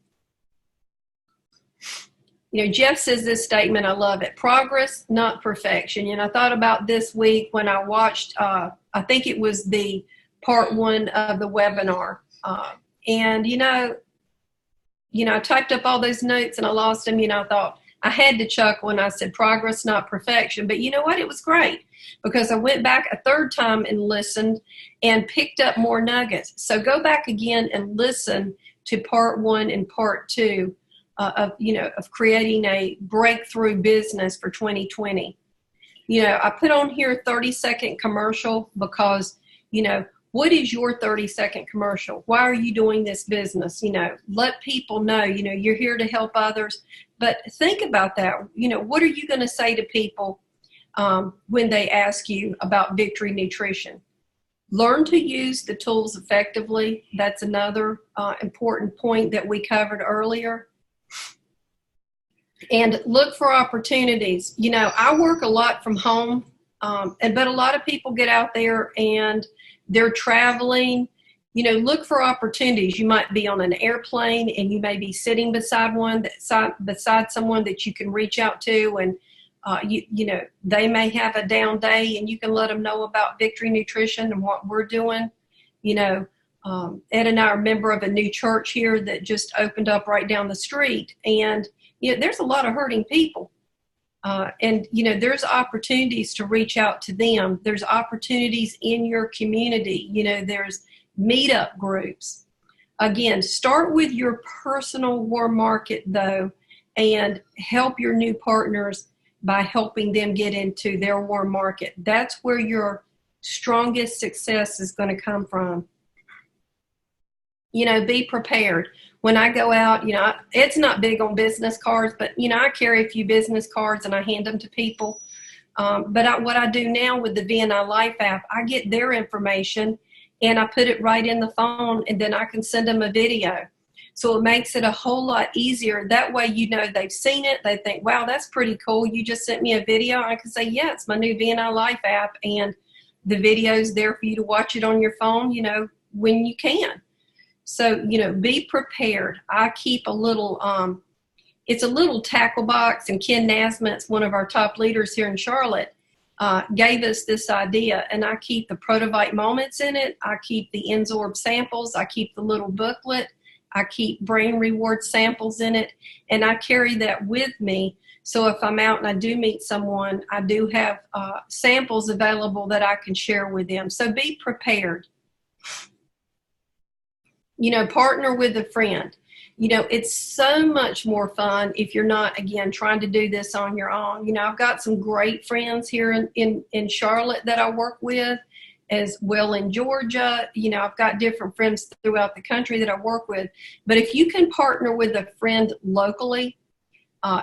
Jeff says this statement, I love it: progress, not perfection. I thought about this week when I watched, I think it was the part 1 of the webinar. And, I typed up all those notes and I lost them. I thought, I had to chuckle when I said progress, not perfection. But you know what? It was great because I went back a third time and listened and picked up more nuggets. So go back again and listen to part 1 and part 2 of creating a breakthrough business for 2020. I put on here 30-second commercial because, what is your 30-second commercial? Why are you doing this business? Let people know, you're here to help others. But think about that. What are you going to say to people when they ask you about Victory Nutrition? Learn to use the tools effectively. That's another important point that we covered earlier. And look for opportunities. I work a lot from home, but a lot of people get out there and they're traveling. Look for opportunities. You might be on an airplane and you may be sitting beside someone that you can reach out to, and they may have a down day, and you can let them know about Victory Nutrition and what we're doing. Ed and I are a member of a new church here that just opened up right down the street, and there's a lot of hurting people. And there's opportunities to reach out to them. There's opportunities in your community. There's meetup groups. Again, start with your personal warm market, though, and help your new partners by helping them get into their warm market. That's where your strongest success is going to come from. Be prepared. When I go out, it's not big on business cards, but, I carry a few business cards and I hand them to people. But what I do now with the BNI Life app, I get their information and I put it right in the phone, and then I can send them a video. So it makes it a whole lot easier. That way, they've seen it. They think, wow, that's pretty cool. You just sent me a video. I can say, yeah, it's my new BNI Life app, and the video's there for you to watch it on your phone, when you can. So, be prepared. I keep a little, it's a little tackle box, and Ken Nasmith's one of our top leaders here in Charlotte, gave us this idea, and I keep the Protovite moments in it. I keep the Enzorb samples. I keep the little booklet. I keep brain reward samples in it, and I carry that with me. So if I'm out and I do meet someone, I do have samples available that I can share with them. So be prepared. Partner with a friend. It's so much more fun if you're not, again, trying to do this on your own. I've got some great friends here in Charlotte that I work with, as well in Georgia. I've got different friends throughout the country that I work with. But if you can partner with a friend locally,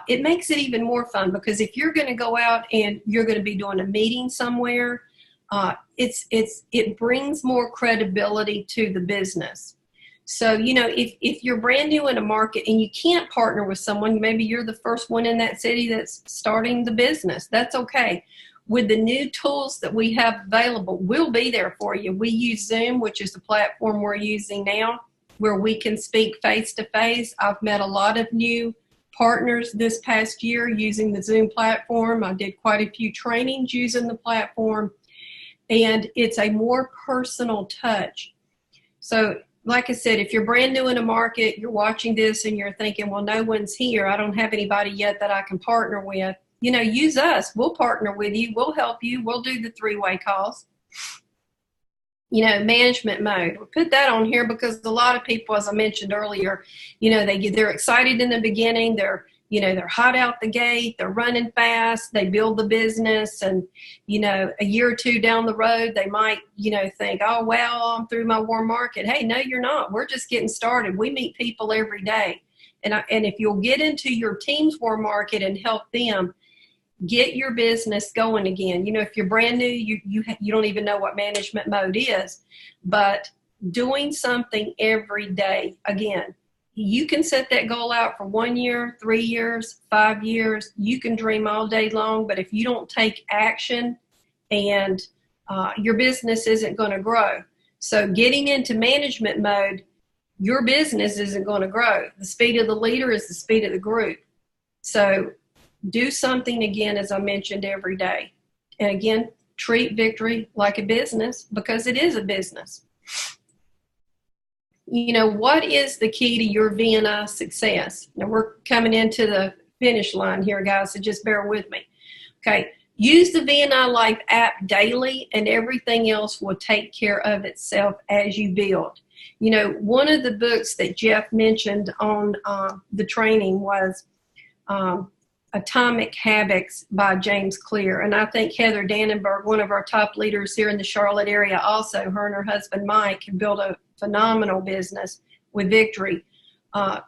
it makes it even more fun, because if you're going to go out and you're going to be doing a meeting somewhere, it brings more credibility to the business. So, if you're brand new in a market and you can't partner with someone, maybe you're the first one in that city that's starting the business, that's okay. With the new tools that we have available, we'll be there for you. We use Zoom, which is the platform we're using now, where we can speak face-to-face. I've met a lot of new partners this past year using the Zoom platform. I did quite a few trainings using the platform, and it's a more personal touch. So, like I said, if you're brand new in a market, you're watching this and you're thinking, well, no one's here, I don't have anybody yet that I can partner with, use us. We'll partner with you. We'll help you. We'll do the 3-way calls. Management mode. We'll put that on here because a lot of people, as I mentioned earlier, they're excited in the beginning. They're hot out the gate. They're running fast. They build the business, and a year or two down the road, they might think, oh well, I'm through my warm market. Hey, no, you're not. We're just getting started. We meet people every day, and if you'll get into your team's warm market and help them get your business going again. If you're brand new, you don't even know what management mode is, but doing something every day. Again, you can set that goal out for 1 year, 3 years, 5 years. You can dream all day long, but if you don't take action, and your business isn't going to grow. So getting into management mode, your business isn't going to grow. The speed of the leader is the speed of the group. So do something, again, as I mentioned, every day. And again, treat Victory like a business, because it is a business. What is the key to your VNI success? Now we're coming into the finish line here, guys, so just bear with me. Okay, use the BNI Life app daily, and everything else will take care of itself as you build. You know, one of the books that Jeff mentioned on the training was Atomic Habits by James Clear. And I think Heather Dannenberg, one of our top leaders here in the Charlotte area, also, her and her husband Mike, have built a phenomenal business with victory.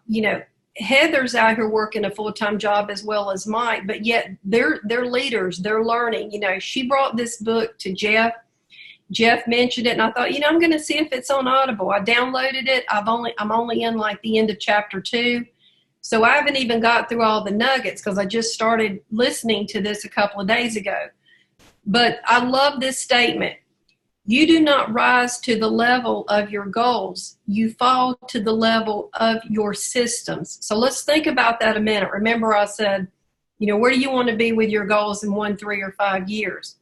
You know, Heather's out here working a full-time job as well as Mike, but yet they're leaders, they're learning. You know, she brought this book to Jeff. Jeff mentioned it, and I thought, you know, I'm going to see if it's on Audible. I downloaded it. I'm only in like the end of chapter 2. So I haven't even got through all the nuggets because I just started listening to this a couple of days ago. But I love this statement. You do not rise to the level of your goals. You fall to the level of your systems. So let's think about that a minute. Remember I said, you know, where do you want to be with your goals in 1, 3, or 5 years?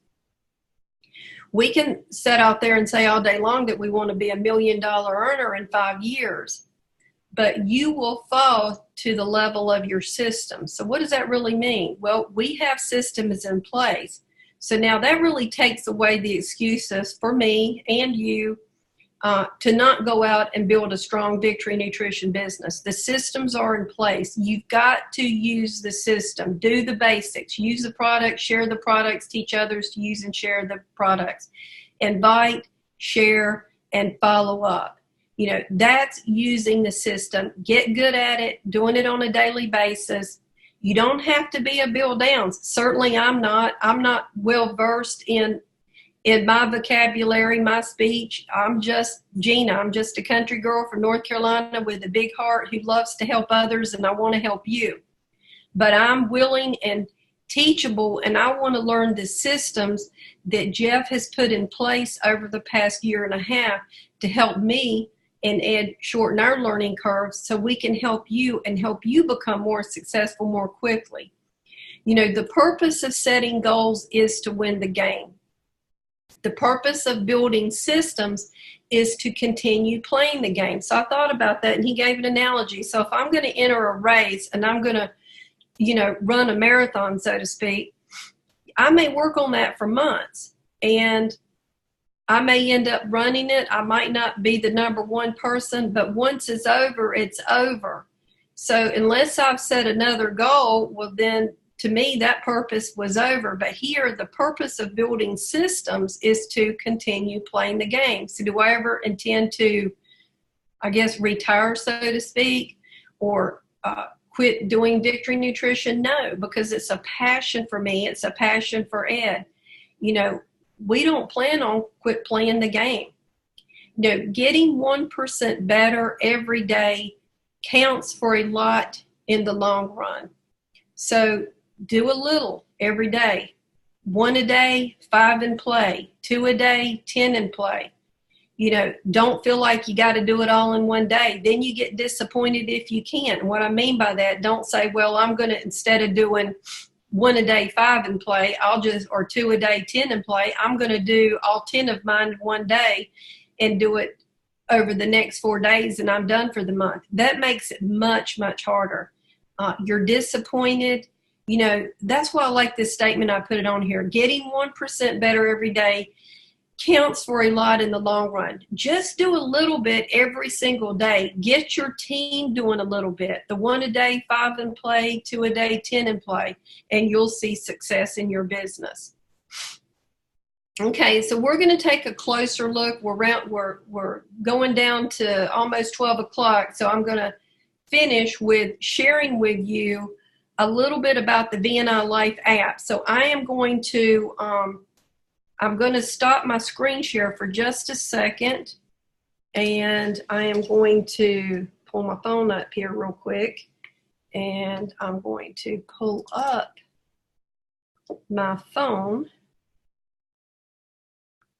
We can sit out there and say all day long that we want to be $1 million earner in 5 years. But you will fall to the level of your system. So what does that really mean? Well, we have systems in place. So now that really takes away the excuses for me and you to not go out and build a strong victory nutrition business. The systems are in place. You've got to use the system. Do the basics. Use the products, share the products, teach others to use and share the products. Invite, share, and follow up. You know, that's using the system. Get good at it, doing it on a daily basis. You don't have to be a Bill Downs. Certainly I'm not. I'm not well versed in my vocabulary, my speech. I'm just Gina. I'm just a country girl from North Carolina with a big heart who loves to help others, and I want to help you. But I'm willing and teachable, and I want to learn the systems that Jeff has put in place over the past year and a half to help me and shorten our learning curves so we can help you and help you become more successful more quickly. You know, the purpose of setting goals is to win the game. The purpose of building systems is to continue playing the game. So I thought about that, and he gave an analogy. So if I'm going to enter a race and I'm going to, you know, run a marathon, so to speak, I may work on that for months, and I may end up running it. I might not be the number one person, but once it's over, it's over. So unless I've set another goal, well, then to me, that purpose was over. But here, the purpose of building systems is to continue playing the game. So do I ever intend to, I guess, retire, so to speak, or quit doing victory nutrition? No, because it's a passion for me. It's a passion for Ed. You know, we don't plan on quit playing the game. You know, getting 1% better every day counts for a lot in the long run. So do a little every day. 1 a day, 5 in play. 2 a day, 10 in play. You know, don't feel like you got to do it all in one day. Then you get disappointed if you can't. And what I mean by that, don't say, well, I'm going to, instead of doing 1 a day, 5 in play, or 2 a day, 10 in play, I'm going to do all 10 of mine one day and do it over the next 4 days, and I'm done for the month. That makes it much, much harder. You're disappointed. You know, that's why I like this statement. I put it on here. Getting 1% better every day counts for a lot in the long run. Just do a little bit every single day. Get your team doing a little bit. The 1 a day, 5 in play, 2 a day, 10 in play, and you'll see success in your business. Okay, so we're going to take a closer look. We're going down to almost 12 o'clock, so I'm going to finish with sharing with you a little bit about the BNI Life app. So I am going to I'm going to stop my screen share for just a second, and I am going to pull my phone up here real quick, and I'm going to pull up my phone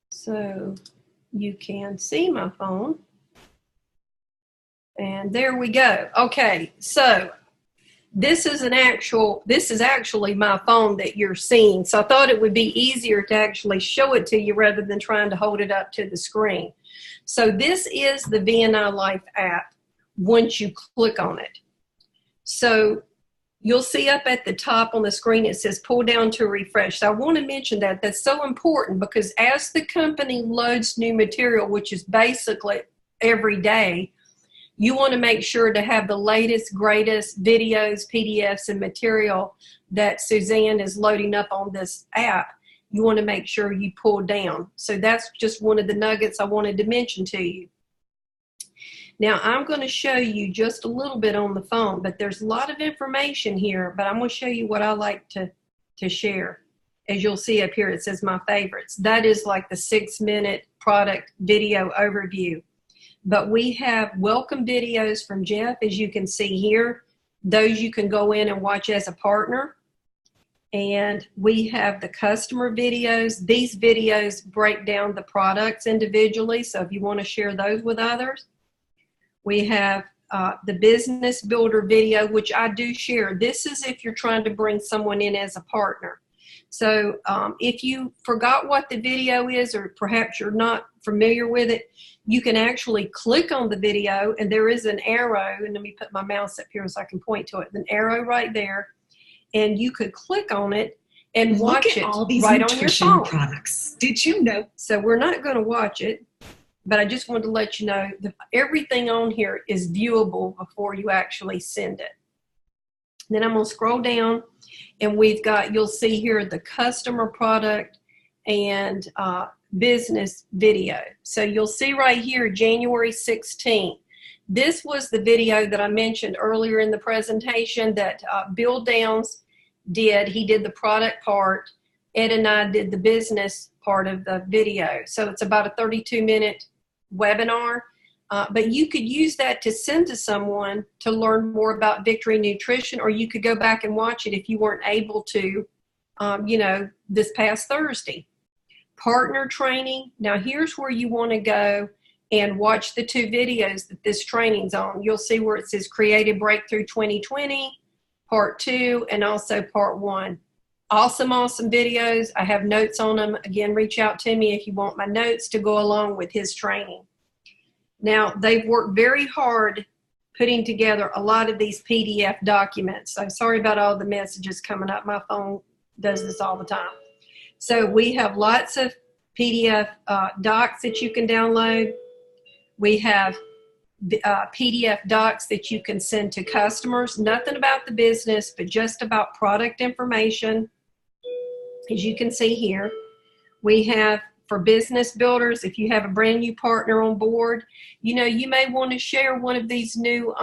so you can see my phone. And there we go. Okay, so this is actually my phone that you're seeing. So I thought it would be easier to actually show it to you rather than trying to hold it up to the screen. So this is the BNI Life app once you click on it. So you'll see up at the top on the screen, it says pull down to refresh. So I want to mention that. That's so important because as the company loads new material, which is basically every day, you want to make sure to have the latest, greatest videos, PDFs, and material that Suzanne is loading up on this app. You want to make sure you pull down. So that's just one of the nuggets I wanted to mention to you. Now, I'm going to show you just a little bit on the phone, but there's a lot of information here, but I'm going to show you what I like to share. As you'll see up here, it says my favorites. That is like the 6-minute product video overview. But we have welcome videos from Jeff, as you can see here. Those you can go in and watch as a partner. And we have the customer videos. These videos break down the products individually, so if you want to share those with others. We have the business builder video, which I do share. This is if you're trying to bring someone in as a partner. So if you forgot what the video is, or perhaps you're not familiar with it, you can actually click on the video, and there is an arrow, and let me put my mouse up here so I can point to it, an arrow right there, and you could click on it and watch it all these right on your phone. Products. Did you know? So we're not going to watch it, but I just wanted to let you know that everything on here is viewable before you actually send it. Then I'm going to scroll down, and we've got, you'll see here the customer product and business video. So you'll see right here, January 16th. This was the video that I mentioned earlier in the presentation that Bill Downs did. He did the product part. Ed and I did the business part of the video. So it's about a 32-minute webinar. But you could use that to send to someone to learn more about Victory Nutrition, or you could go back and watch it if you weren't able to, this past Thursday. Partner training. Now here's where you want to go and watch the 2 videos that this training's on. You'll see where it says Creative Breakthrough 2020, Part 2, and also Part 1. Awesome, awesome videos. I have notes on them. Again, reach out to me if you want my notes to go along with his training. Now, they've worked very hard putting together a lot of these PDF documents. So sorry about all the messages coming up. My phone does this all the time. So we have lots of PDF docs that you can download. We have PDF docs that you can send to customers. Nothing about the business, but just about product information, as you can see here. We have for business builders, if you have a brand new partner on board, you may want to share one of these new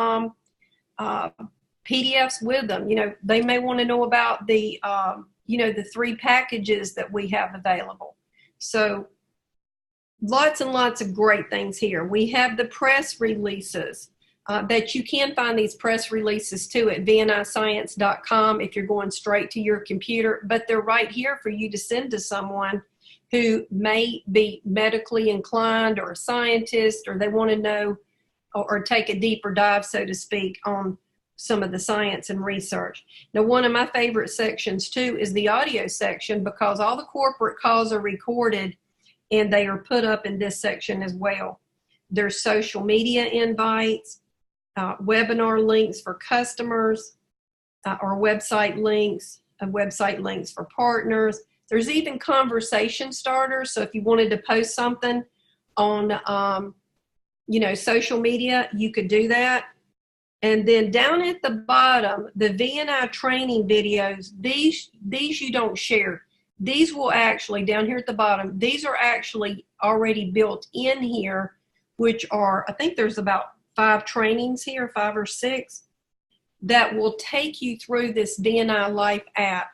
PDFs with them. They may want to know about the, the 3 packages that we have available. So lots and lots of great things here. We have the press releases that you can find these press releases too at bniscience.com if you're going straight to your computer, but they're right here for you to send to someone who may be medically inclined or a scientist, or they want to know or take a deeper dive, so to speak, on some of the science and research. Now, one of my favorite sections too is the audio section, because all the corporate calls are recorded and they are put up in this section as well. There's social media invites, webinar links for customers, or website links for partners. There's even conversation starters. So if you wanted to post something on, social media, you could do that. And then down at the bottom, the VNI training videos, these you don't share. These will actually, down here at the bottom, these are actually already built in here, which are, I think there's about 5 trainings here, 5 or 6, that will take you through this BNI Life app.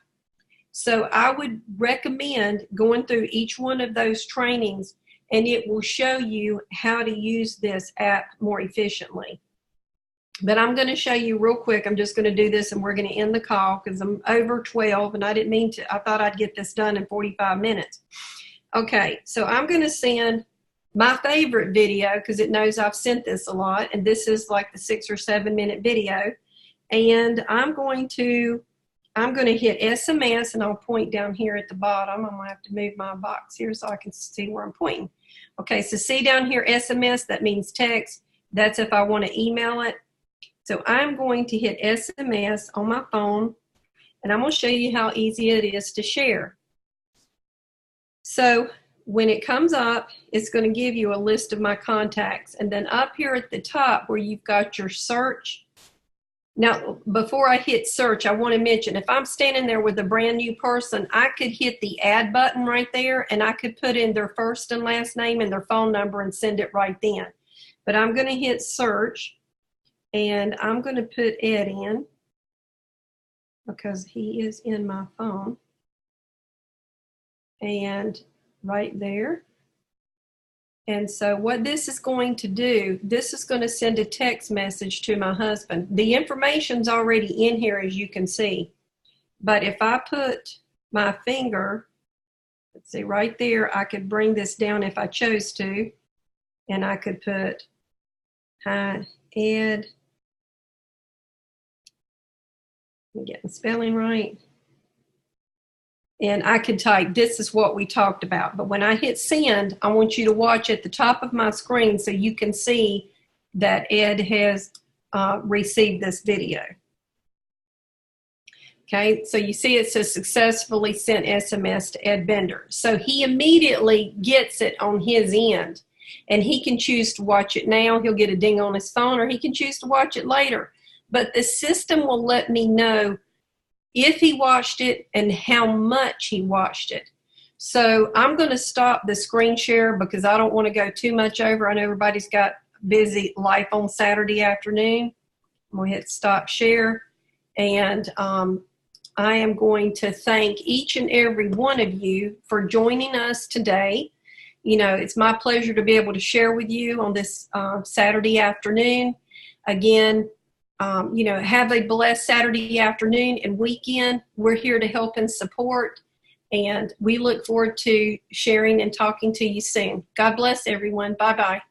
So I would recommend going through each one of those trainings, and it will show you how to use this app more efficiently. But I'm going to show you real quick. I'm just going to do this, and we're going to end the call because I'm over 12, and I didn't mean to. I thought I'd get this done in 45 minutes. Okay, so I'm going to send my favorite video because it knows I've sent this a lot, and this is like the 6 or 7 minute video. And I'm going to hit SMS, and I'll point down here at the bottom. I'm going to have to move my box here so I can see where I'm pointing. Okay, so see down here, SMS, that means text. That's if I want to email it. So I'm going to hit SMS on my phone, and I'm going to show you how easy it is to share. So when it comes up, it's going to give you a list of my contacts. And then up here at the top where you've got your search. Now, before I hit search, I want to mention, if I'm standing there with a brand new person, I could hit the add button right there, and I could put in their first and last name and their phone number and send it right then. But I'm going to hit search, and I'm going to put Ed in because he is in my phone. And right there. And so what this is going to do, this is going to send a text message to my husband. The information's already in here, as you can see. But if I put my finger, let's see, right there, I could bring this down if I chose to. And I could put, hi, Ed. Let me get the spelling right. And I could type, this is what we talked about. But when I hit send, I want you to watch at the top of my screen so you can see that Ed has received this video. Okay, so you see it says successfully sent SMS to Ed Bender. So he immediately gets it on his end. And he can choose to watch it now. He'll get a ding on his phone, or he can choose to watch it later. But the system will let me know if he watched it and how much he watched it. So I'm going to stop the screen share because I don't want to go too much over. I know everybody's got busy life on Saturday afternoon. I'm going to hit stop share. And I am going to thank each and every one of you for joining us today. You know, it's my pleasure to be able to share with you on this Saturday afternoon. Again, you know, have a blessed Saturday afternoon and weekend. We're here to help and support, and we look forward to sharing and talking to you soon. God bless everyone. Bye-bye.